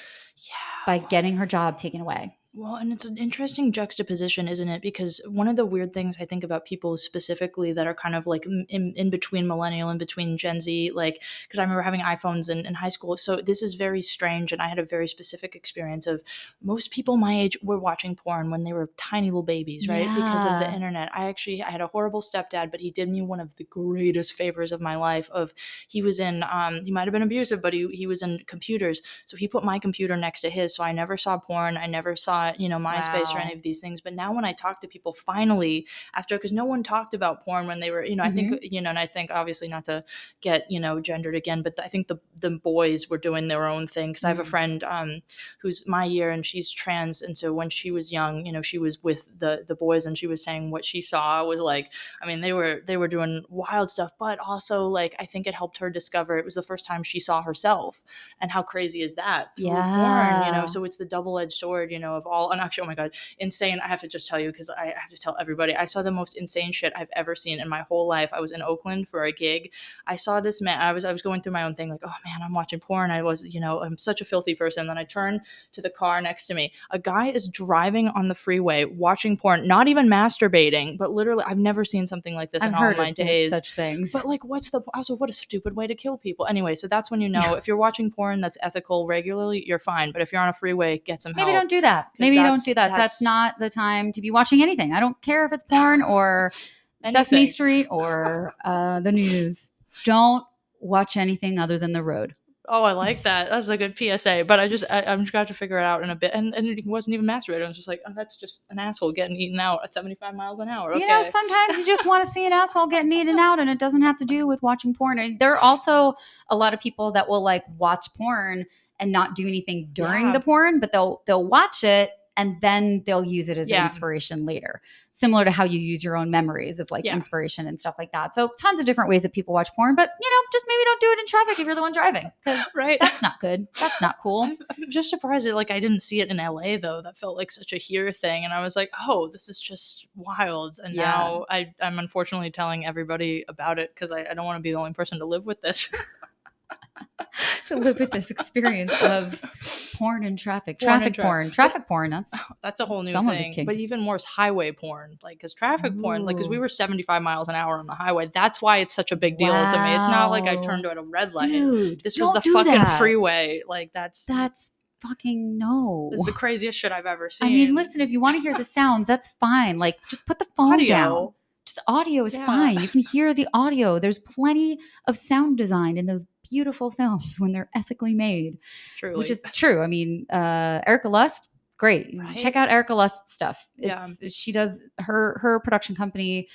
by getting her job taken away. Well, and it's an interesting juxtaposition, isn't it? Because one of the weird things I think about people specifically that are kind of like in between millennial, in between Gen Z, like, because I remember having iPhones in high school. So this is very strange. And I had a very specific experience of most people my age were watching porn when they were tiny little babies, right? Yeah. Because of the internet. I had a horrible stepdad, but he did me one of the greatest favors of my life. He was in, he might have been abusive, but he was in computers. So he put my computer next to his. So I never saw porn. I never saw MySpace or any of these things. But now when I talk to people finally after, because no one talked about porn when they were, I think, and I think obviously not to get, gendered again, but I think the boys were doing their own thing. Because I have a friend who's my year and she's trans. And so when she was young, she was with the boys, and she was saying what she saw was like, I mean, they were doing wild stuff, but also like, I think it helped her discover, it was the first time she saw herself. And how crazy is that through porn, so it's the double-edged sword, of all. And actually, oh my God, insane. I have to just tell you, because I have to tell everybody, I saw the most insane shit I've ever seen in my whole life. I was in Oakland for a gig. I saw this man. I was going through my own thing, like, oh man, I'm watching porn. I was, I'm such a filthy person. Then I turn to the car next to me. A guy is driving on the freeway watching porn, not even masturbating, but literally, I've never seen something like this in all my days. Such things. But like, what a stupid way to kill people. Anyway, so that's when if you're watching porn that's ethical regularly, you're fine. But if you're on a freeway, get some help. Maybe don't do that. Maybe don't do that. That's not the time to be watching anything. I don't care if it's porn or Sesame Street or the news. Don't watch anything other than the road. Oh, I like that. That's a good PSA. But I'm just going to have to figure it out in a bit. And it wasn't even masturbating. I was just like, oh, that's just an asshole getting eaten out at 75 miles an hour. Okay. Sometimes you just want to see an asshole getting eaten out, and it doesn't have to do with watching porn. And there are also a lot of people that will like watch porn and not do anything during the porn, but they'll watch it and then they'll use it as inspiration later. Similar to how you use your own memories of like inspiration and stuff like that. So tons of different ways that people watch porn, but just maybe don't do it in traffic if you're the one driving. Right. That's not good. That's not cool. I'm just surprised that I didn't see it in LA though. That felt like such a here thing. And I was like, oh, this is just wild. And now I'm unfortunately telling everybody about it because I don't want to be the only person to live with this. To live with this experience of porn and traffic porn. That's a whole new thing. But even more is highway porn, like, because traffic porn, like, because we were 75 miles an hour on the highway. That's why it's such a big deal to me. It's not like I turned at a red light. Dude, this was the fucking freeway. Like, that's fucking no. This is the craziest shit I've ever seen. I mean, listen, if you want to hear the sounds, that's fine. Like, just put the phone down. Just audio is fine. You can hear the audio. There's plenty of sound design in those beautiful films when they're ethically made. Truly. Which is true. I mean, Erica Lust, great. Right? Check out Erica Lust's stuff. She does her production company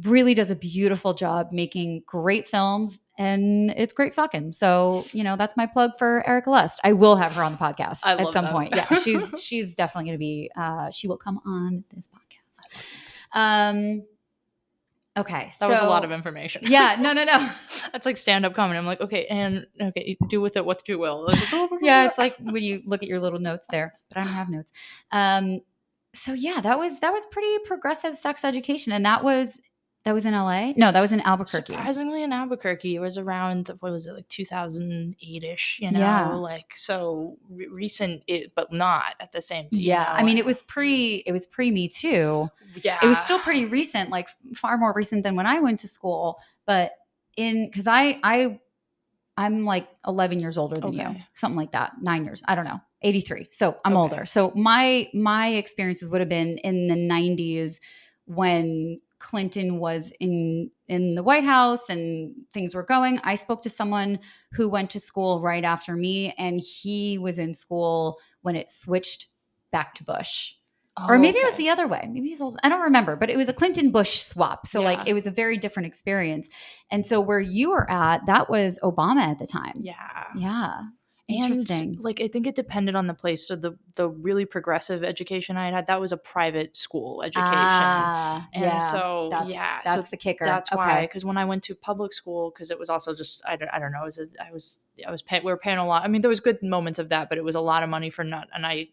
really does a beautiful job making great films, and it's great fucking. So, that's my plug for Erica Lust. I will have her on the podcast at some point. Yeah, she's definitely going to be. She will come on this podcast. Okay. That was a lot of information. Yeah. No. That's like stand-up comedy. I'm like, okay, do with it what you will. Yeah. It's like when you look at your little notes there, but I don't have notes. So yeah, that was pretty progressive sex education. And that was in LA? No, that was in Albuquerque. Surprisingly in Albuquerque. It was around, what was it, like 2008-ish, like, so recent, but not at the same time. Yeah. I mean, it was pre Me Too. Yeah. It was still pretty recent, like far more recent than when I went to school, but because I'm like 11 years older than you, something like that, 9 years. I don't know. 83. So I'm Okay. older. So my experiences would have been in the 90s when Clinton was in the White House and things were going. I spoke to someone who went to school right after me, and he was in school when it switched back to Bush. Or Oh, maybe it was okay. the other way. Maybe he's old. I don't remember, but it was a Clinton Bush swap. So like Yeah. it was a very different experience. And so where you were at, that was Obama at the time. Yeah. Yeah. And Interesting. like I think it depended on the place. So the really progressive education I had, that was a private school education. Ah, And yeah. so That's yeah, so that's the kicker. that's why, Okay. because when I went to public school, because it was also just I don't know, I was paying, we were paying a lot. I mean, there was good moments of that, but it was a lot of money for not. And I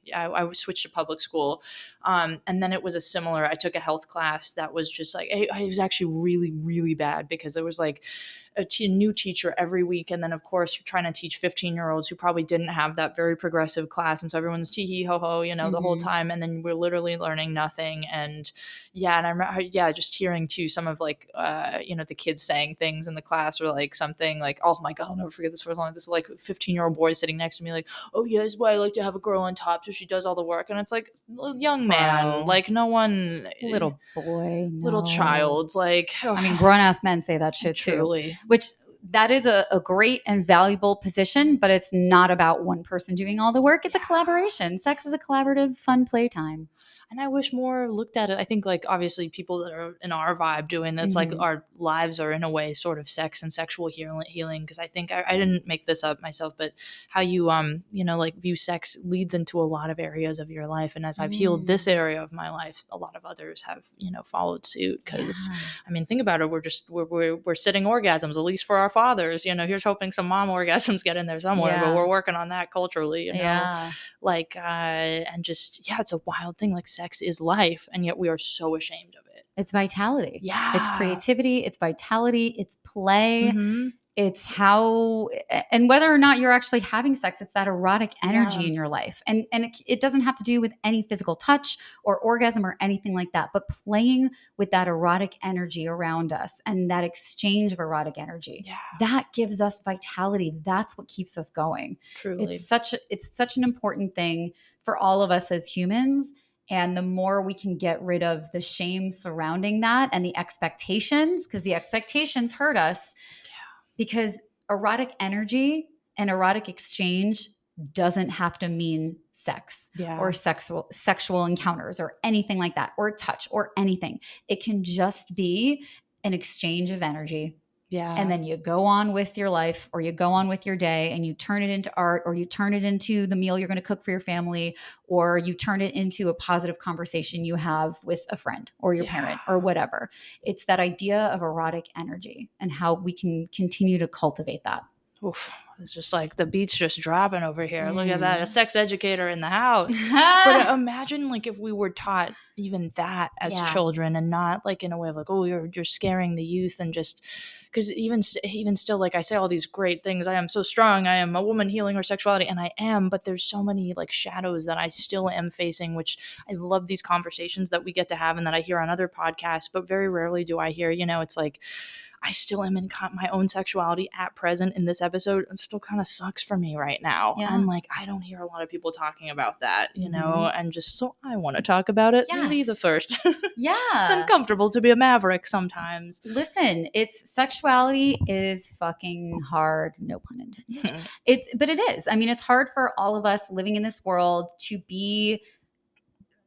switched to public school, and then it was a similar. I took a health class that was just like it was actually really really bad, because there was like a new teacher every week, and then of course you're trying to teach 15-year-olds who probably didn't have that very progressive class, and so everyone's tee hee ho ho, the whole time, and then we're literally learning nothing. And yeah, and I remember just hearing too some of like the kids saying things in the class, or like something like, oh my god, I'll never forget this for as long. This is like 15-year-old boy sitting next to me like, oh yeah, this is why I like to have a girl on top so she does all the work. And it's like, young man, Bro. like no one, Little boy, little no. child, like I mean, grown ass men say that shit too. truly. Which that is a great and valuable position, but it's not about one person doing all the work. It's a collaboration. Sex is a collaborative, fun playtime. And I wish more looked at it. I think like obviously people that are in our vibe doing this, like our lives are in a way sort of sex and sexual healing. Because I think I didn't make this up myself, but how you like view sex leads into a lot of areas of your life. And as I've healed this area of my life, a lot of others have followed suit. Because I mean, think about it. We're sitting orgasms, at least for our fathers. Here's hoping some mom orgasms get in there somewhere, but we're working on that culturally. Like and just it's a wild thing. Like sex is life, and yet we are so ashamed of it. It's vitality. Yeah. It's creativity. It's vitality. It's play. Mm-hmm. It's how, and whether or not you're actually having sex, it's that erotic energy in your life. And it doesn't have to do with any physical touch or orgasm or anything like that, but playing with that erotic energy around us and that exchange of erotic energy, that gives us vitality. That's what keeps us going. Truly. It's such an important thing for all of us as humans. And the more we can get rid of the shame surrounding that and the expectations, because the expectations hurt us. Because erotic energy and erotic exchange doesn't have to mean sex or sexual encounters or anything like that, or touch or anything. It can just be an exchange of energy. And then you go on with your life, or you go on with your day, and you turn it into art, or you turn it into the meal you're going to cook for your family, or you turn it into a positive conversation you have with a friend or your parent or whatever. It's that idea of erotic energy and how we can continue to cultivate that. Oof. It's just like the beat's just dropping over here. Look at that. A sex educator in the house. But imagine like if we were taught even that as children, and not like in a way of like, oh, you're scaring the youth, and just because even still, like I say all these great things. I am so strong. I am a woman healing her sexuality, and I am, but there's so many like shadows that I still am facing, which I love these conversations that we get to have and that I hear on other podcasts, but very rarely do I hear, it's like, I still am in my own sexuality at present in this episode. It still kind of sucks for me right now. And like, I don't hear a lot of people talking about that, and just so I want to talk about it. Me the first. It's uncomfortable to be a maverick sometimes. Listen, sexuality is fucking hard. No pun intended. But it is. I mean, it's hard for all of us living in this world to be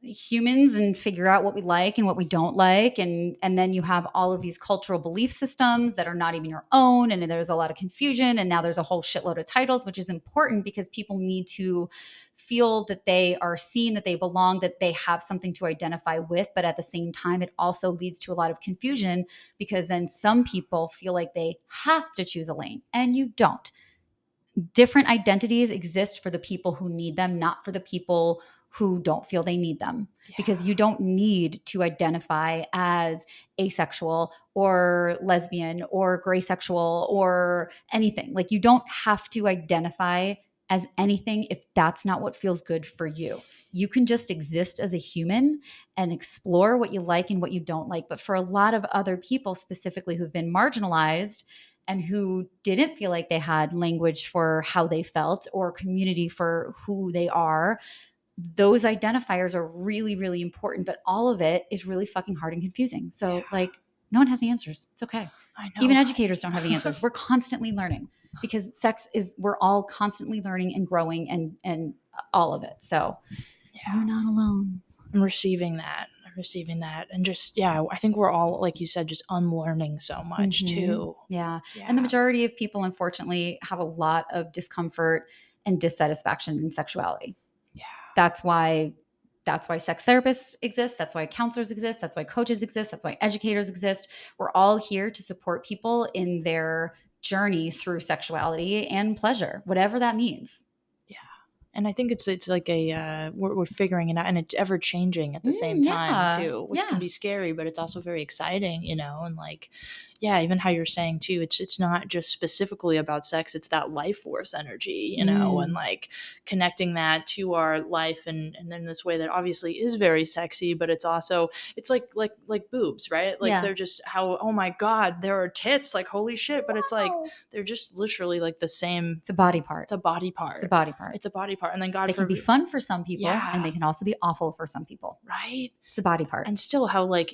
humans and figure out what we like and what we don't like, and then you have all of these cultural belief systems that are not even your own, and there's a lot of confusion, and now there's a whole shitload of titles, which is important because people need to feel that they are seen, that they belong, that they have something to identify with. But at the same time, it also leads to a lot of confusion, because then some people feel like they have to choose a lane, and you don't. Different identities exist for the people who need them, not for the people who don't feel they need them, because you don't need to identify as asexual or lesbian or gray sexual or anything. Like, you don't have to identify as anything if that's not what feels good for you. You can just exist as a human and explore what you like and what you don't like. But for a lot of other people, specifically who've been marginalized and who didn't feel like they had language for how they felt or community for who they are. Those identifiers are really, really important, but all of it is really fucking hard and confusing. So like, no one has the answers. It's okay. I know. Even educators don't have the answers. We're constantly learning, because we're all constantly learning and growing and all of it. So you're not alone. I'm receiving that. And just, I think we're all, like you said, just unlearning so much too. Yeah. And the majority of people, unfortunately, have a lot of discomfort and dissatisfaction in sexuality. Yeah. That's why sex therapists exist. That's why counselors exist. That's why coaches exist. That's why educators exist. We're all here to support people in their journey through sexuality and pleasure, whatever that means. Yeah. And I think it's like we're figuring it out, and it's ever changing at the same time too, which can be scary, but it's also very exciting, and like, even how you're saying too, it's not just specifically about sex, it's that life force energy, and like connecting that to our life and then this way that obviously is very sexy, but it's also, it's like boobs, right? Like they're just oh my God, there are tits, like holy shit, but it's like, they're just literally like the same. It's a body part. It's a body part. And then they can be fun for some people, and they can also be awful for some people. Right. It's a body part. And still how like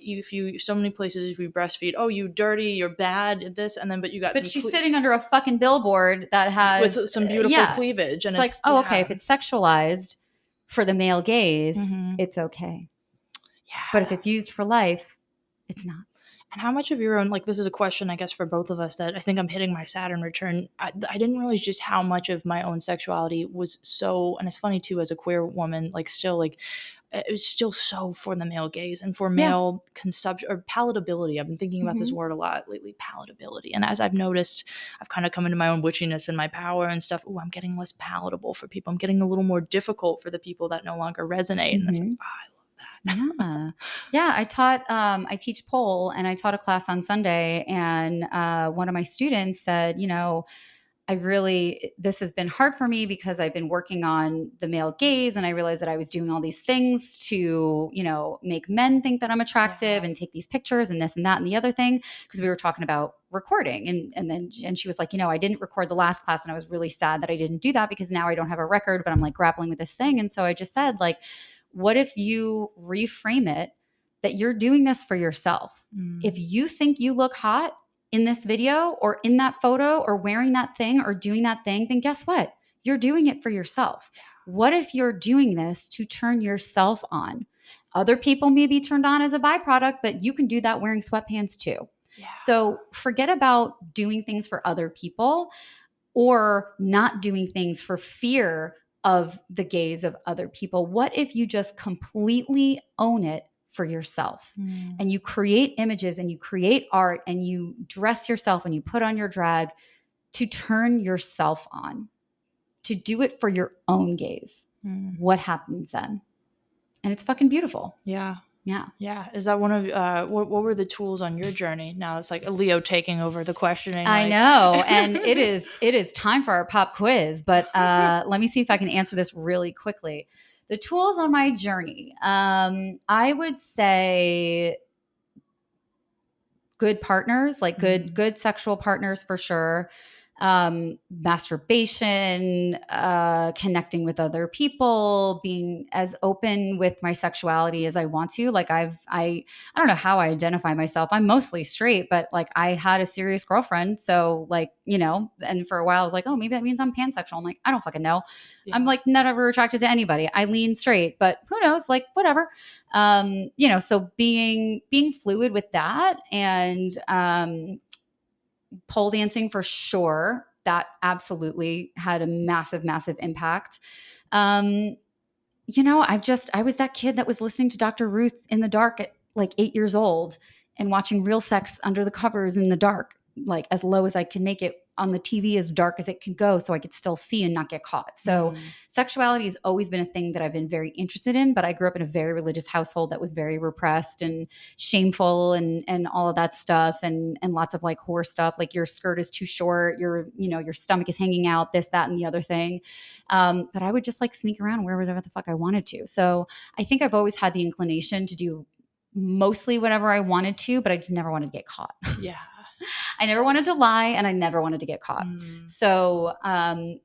so many places, if you breastfeed, oh, you dirty, you're bad, this, and then, but she's sitting under a fucking billboard that has with some beautiful cleavage. And it's like, okay, if it's sexualized for the male gaze, it's okay. Yeah. But if it's used for life, it's not. And how much of your own, like, this is a question, I guess, for both of us that I think I'm hitting my Saturn return. I didn't realize just how much of my own sexuality was so, and it's funny too, as a queer woman, like still like, it was still so for the male gaze and for male consumption or palatability. I've been thinking about this word a lot lately, palatability. And as I've noticed, I've kind of come into my own witchiness and my power and stuff. Oh, I'm getting less palatable for people. I'm getting a little more difficult for the people that no longer resonate. And it's like, yeah. I teach pole, and I taught a class on Sunday, and one of my students said, this has been hard for me because I've been working on the male gaze, and I realized that I was doing all these things to, make men think that I'm attractive and take these pictures and this and that and the other thing, because we were talking about recording. And she was like, I didn't record the last class, and I was really sad that I didn't do that because now I don't have a record, but I'm like grappling with this thing. And so I just said, like, what if you reframe it that you're doing this for yourself? If you think you look hot in this video or in that photo or wearing that thing or doing that thing, then guess what? You're doing it for yourself. What if you're doing this to turn yourself on? Other people may be turned on as a byproduct, but you can do that wearing sweatpants too. Yeah. So forget about doing things for other people or not doing things for fear of the gaze of other people. What if you just completely own it for yourself and you create images and you create art and you dress yourself and you put on your drag to turn yourself on, to do it for your own gaze? What happens then? And it's fucking beautiful. Yeah. Yeah. Yeah. Is that one of, what were the tools on your journey? Now it's like a Leo taking over the questioning. I know. And it is time for our pop quiz, but let me see if I can answer this really quickly. The tools on my journey, I would say good partners, like good sexual partners for sure. Masturbation, connecting with other people, being as open with my sexuality as I want to. Like I don't know how I identify myself. I'm mostly straight, but like I had a serious girlfriend. So like, and for a while I was like, oh, maybe that means I'm pansexual. I'm like, I don't fucking know. Yeah. I'm like never attracted to anybody. I lean straight, but who knows, like whatever. So being fluid with that, and, pole dancing for sure. That absolutely had a massive, massive impact. I was that kid that was listening to Dr. Ruth in the dark at like 8 years old and watching Real Sex under the covers in the dark, like as low as I could make it on the TV, as dark as it could go, so I could still see and not get caught. So sexuality has always been a thing that I've been very interested in, but I grew up in a very religious household that was very repressed and shameful and all of that stuff, and lots of like horror stuff, like your skirt is too short, your stomach is hanging out, this, that, and the other thing. But I would just like sneak around wherever the fuck I wanted to. So I think I've always had the inclination to do mostly whatever I wanted to, but I just never wanted to get caught. Yeah. I never wanted to lie, and I never wanted to get caught. So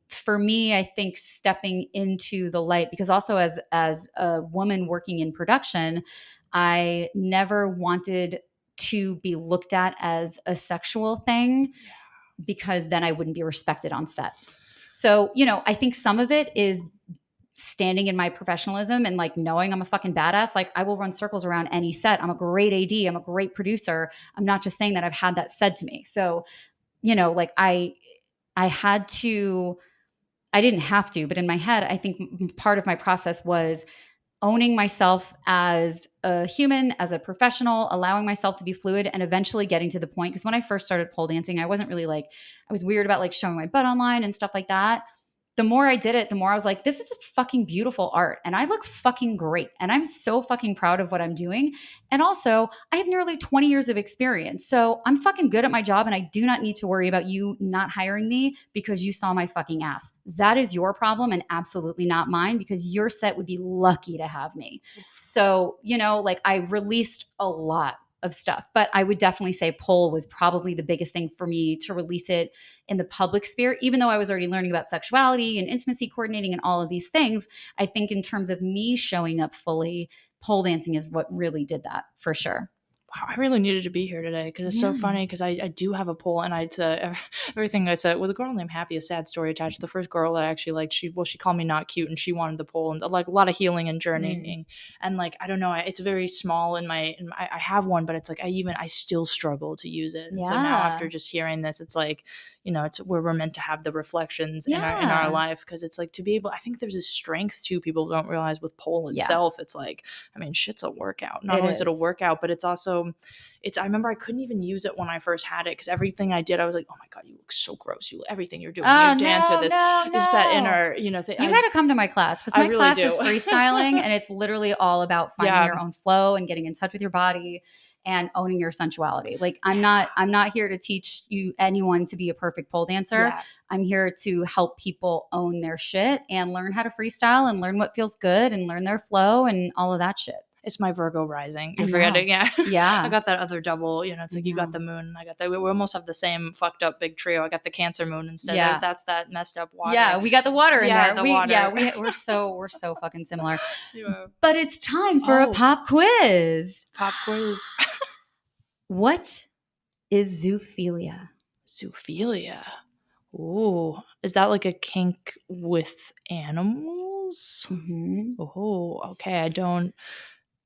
for me, I think stepping into the light, because also as a woman working in production, I never wanted to be looked at as a sexual thing, because then I wouldn't be respected on set. So, I think some of it is standing in my professionalism and like knowing I'm a fucking badass. Like, I will run circles around any set. I'm a great AD. I'm a great producer. I'm not just saying that. I've had that said to me. So, like I had to, I didn't have to, but in my head, I think part of my process was owning myself as a human, as a professional, allowing myself to be fluid, and eventually getting to the point. Because when I first started pole dancing, I wasn't really like, I was weird about like showing my butt online and stuff like that. The more I did it, the more I was like, this is a fucking beautiful art. And I look fucking great. And I'm so fucking proud of what I'm doing. And also, I have nearly 20 years of experience. So I'm fucking good at my job. And I do not need to worry about you not hiring me because you saw my fucking ass. That is your problem and absolutely not mine, because your set would be lucky to have me. So, like, I released a lot of stuff, but I would definitely say pole was probably the biggest thing for me to release it in the public sphere. Even though I was already learning about sexuality and intimacy coordinating and all of these things, I think in terms of me showing up fully, pole dancing is what really did that for sure. Wow, I really needed to be here today because it's so funny, because I do have a pole, and I'd everything I said with a girl named Happy, a sad story attached. The first girl that I actually liked, she called me not cute, and she wanted the pole, and like a lot of healing and journeying, and like I don't know, it's very small I have one, but it's like I still struggle to use it. And so now after just hearing this, it's like, it's where we're meant to have the reflections in our life, because it's like to be able, I think there's a strength too people don't realize with pole itself. It's like, I mean, shit's a workout. Not only is it a workout, but it's also, I remember I couldn't even use it when I first had it, because everything I did, I was like, oh my God, you look so gross. Everything you're doing, you dance or this. It's that inner, thing. You got to come to my class, because my really class is freestyling and it's literally all about finding your own flow and getting in touch with your body and owning your sensuality. Like, I'm not here to teach anyone to be a perfect pole dancer. I'm here to help people own their shit and learn how to freestyle and learn what feels good and learn their flow and all of that shit. It's my Virgo rising. You're forgetting. Yeah. I got that other double, it's like you got the moon. I got that. We almost have the same fucked up big trio. I got the Cancer moon instead. That's that messed up water. Yeah, we got the water in there. Water. We're so fucking similar. But it's time for a pop quiz. Pop quiz. What is zoophilia? Zoophilia. Ooh, is that like a kink with animals? Oh, okay. I don't.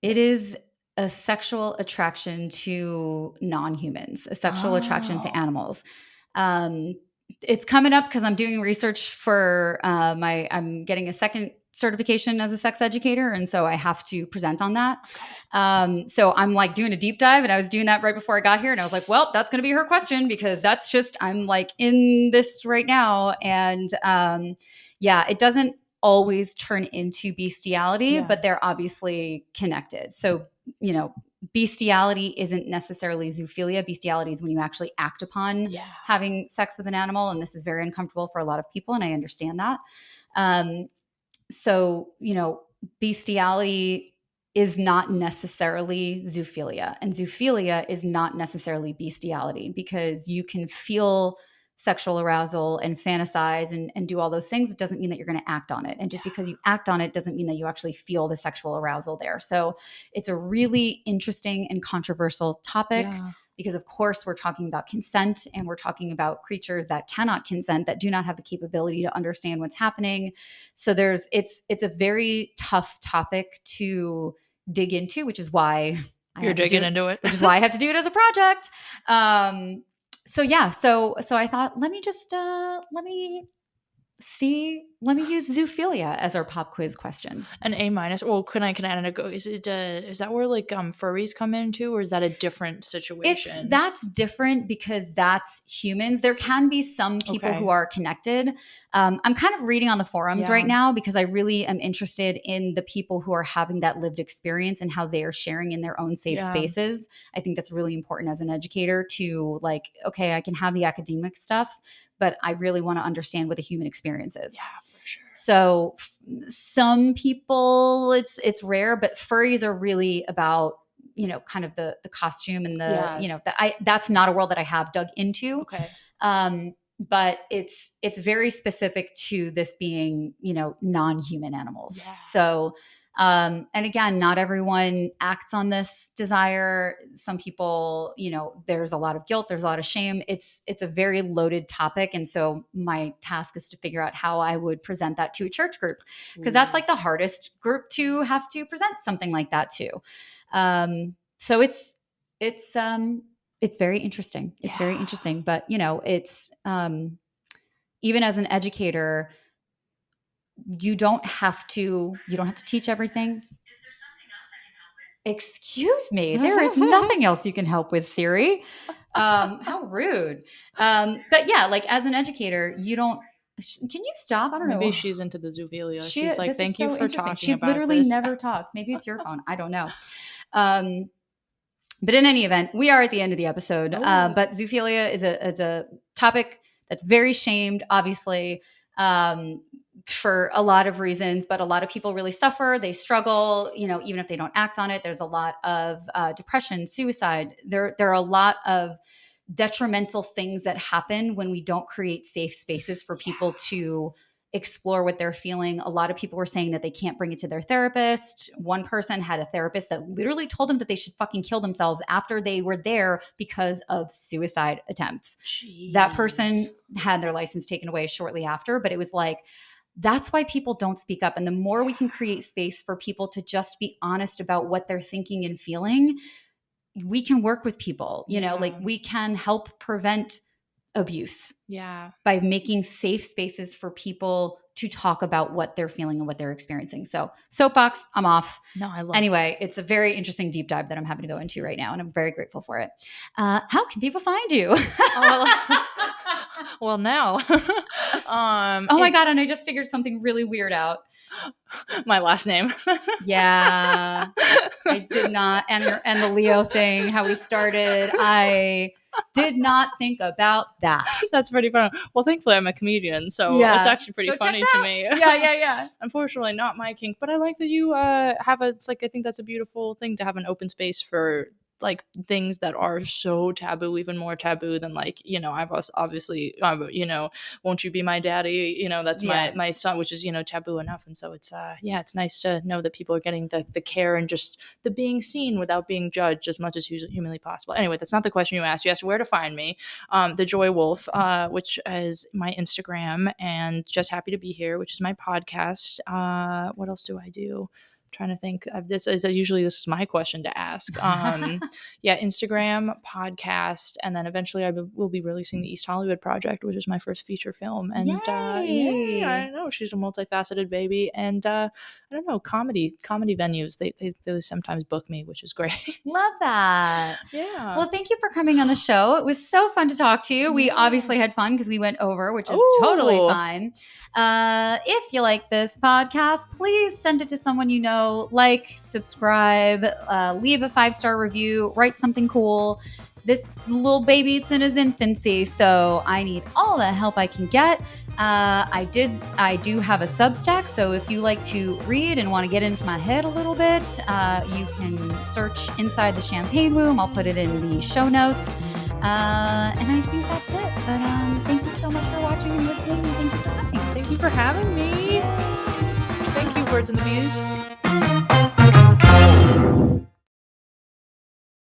It is a sexual attraction to non-humans, a sexual attraction to animals. It's coming up because I'm doing research for I'm getting a second certification as a sex educator. And so I have to present on that. So I'm like doing a deep dive, and I was doing that right before I got here. And I was like, well, that's going to be her question, because that's just, I'm like in this right now. And it doesn't always turn into bestiality, but they're obviously connected. So, bestiality isn't necessarily zoophilia. Bestiality is when you actually act upon having sex with an animal. And this is very uncomfortable for a lot of people. And I understand that. So, bestiality is not necessarily zoophilia, and zoophilia is not necessarily bestiality, because you can feel sexual arousal and fantasize and do all those things. It doesn't mean that you're going to act on it. And just because you act on it doesn't mean that you actually feel the sexual arousal there. So it's a really interesting and controversial topic. Because of course we're talking about consent, and we're talking about creatures that cannot consent, that do not have the capability to understand what's happening. So it's a very tough topic to dig into, which is why you're digging into it, which is why I have to do it as a project. So I thought, let me use zoophilia as our pop quiz question. An A-. Well, can I add a go? Is that where like furries come into, or is that a different situation? That's different, because that's humans. There can be some people who are connected. I'm kind of reading on the forums right now, because I really am interested in the people who are having that lived experience and how they are sharing in their own safe spaces. I think that's really important as an educator to like, okay, I can have the academic stuff, but I really want to understand what the human experience is. Yeah, for sure. So some people, it's rare, but furries are really about kind of the costume and that's not a world that I have dug into. Okay. But it's very specific to this being, non-human animals. Yeah. So, and again, not everyone acts on this desire. Some people, there's a lot of guilt, there's a lot of shame. It's a very loaded topic. And so my task is to figure out how I would present that to a church group, because that's like the hardest group to have to present something like that to. So it's very interesting. It's very interesting, but it's, even as an educator, you don't have to teach everything. Is there something else I can help with? Excuse me. There is nothing else you can help with, Siri. How rude. But yeah, like as an educator, you don't, can you stop? I don't know. Maybe she's into the zoophilia. She's like, thank you so for talking she about literally this. never talks. Maybe it's your phone. I don't know. But in any event, we are at the end of the episode. But zoophilia is a topic that's very shamed, obviously, for a lot of reasons. But a lot of people really suffer. They struggle, even if they don't act on it. There's a lot of depression, suicide. There are a lot of detrimental things that happen when we don't create safe spaces for people to explore what they're feeling. A lot of people were saying that they can't bring it to their therapist. One person had a therapist that literally told them that they should fucking kill themselves after they were there because of suicide attempts. Jeez. That person had their license taken away shortly after, but it was like, that's why people don't speak up. And the more we can create space for people to just be honest about what they're thinking and feeling, we can work with people, like we can help prevent abuse by making safe spaces for people to talk about what they're feeling and what they're experiencing. So soapbox, I'm off. No, I love Anyway, it's a very interesting deep dive that I'm having to go into right now, and I'm very grateful for it. How can people find you? Well, now. Oh my God, and I just figured something really weird out. My last name. Yeah. I did not. And the Leo thing, how we started. I did not think about that. That's pretty fun. Well, thankfully I'm a comedian, so it's actually pretty funny to me. Yeah. Unfortunately, not my kink, but I like that you have it's like, I think that's a beautiful thing to have an open space for like things that are so taboo, even more taboo than like, I've obviously, won't you be my daddy? That's my son, which is, taboo enough. And so it's, it's nice to know that people are getting the care and just the being seen without being judged as much as humanly possible. Anyway, that's not the question you asked. You asked where to find me. The Joy Wolfe, which is my Instagram, and Just Happy to Be Here, which is my podcast. What else do I do? Trying to think of this. This is my question to ask. Instagram, podcast, and then eventually I will be releasing the East Hollywood Project, which is my first feature film. And I know she's a multifaceted baby, and I don't know, comedy venues, they sometimes book me, which is great. Love that. Yeah. Well, thank you for coming on the show. It was so fun to talk to you. We obviously had fun because we went over, which is totally fine. If you like this podcast, please send it to someone you know. Like, subscribe, leave a 5-star review, write something cool. This little baby, it's in his infancy, so I need all the help I can get. I do have a Substack, so if you like to read and want to get into my head a little bit, you can search Inside the Champagne Womb. I'll put it in the show notes. And I think that's it. But thank you so much for watching and listening. And thank you for having me. Thank you for having me. Thank you, Words and the Muse.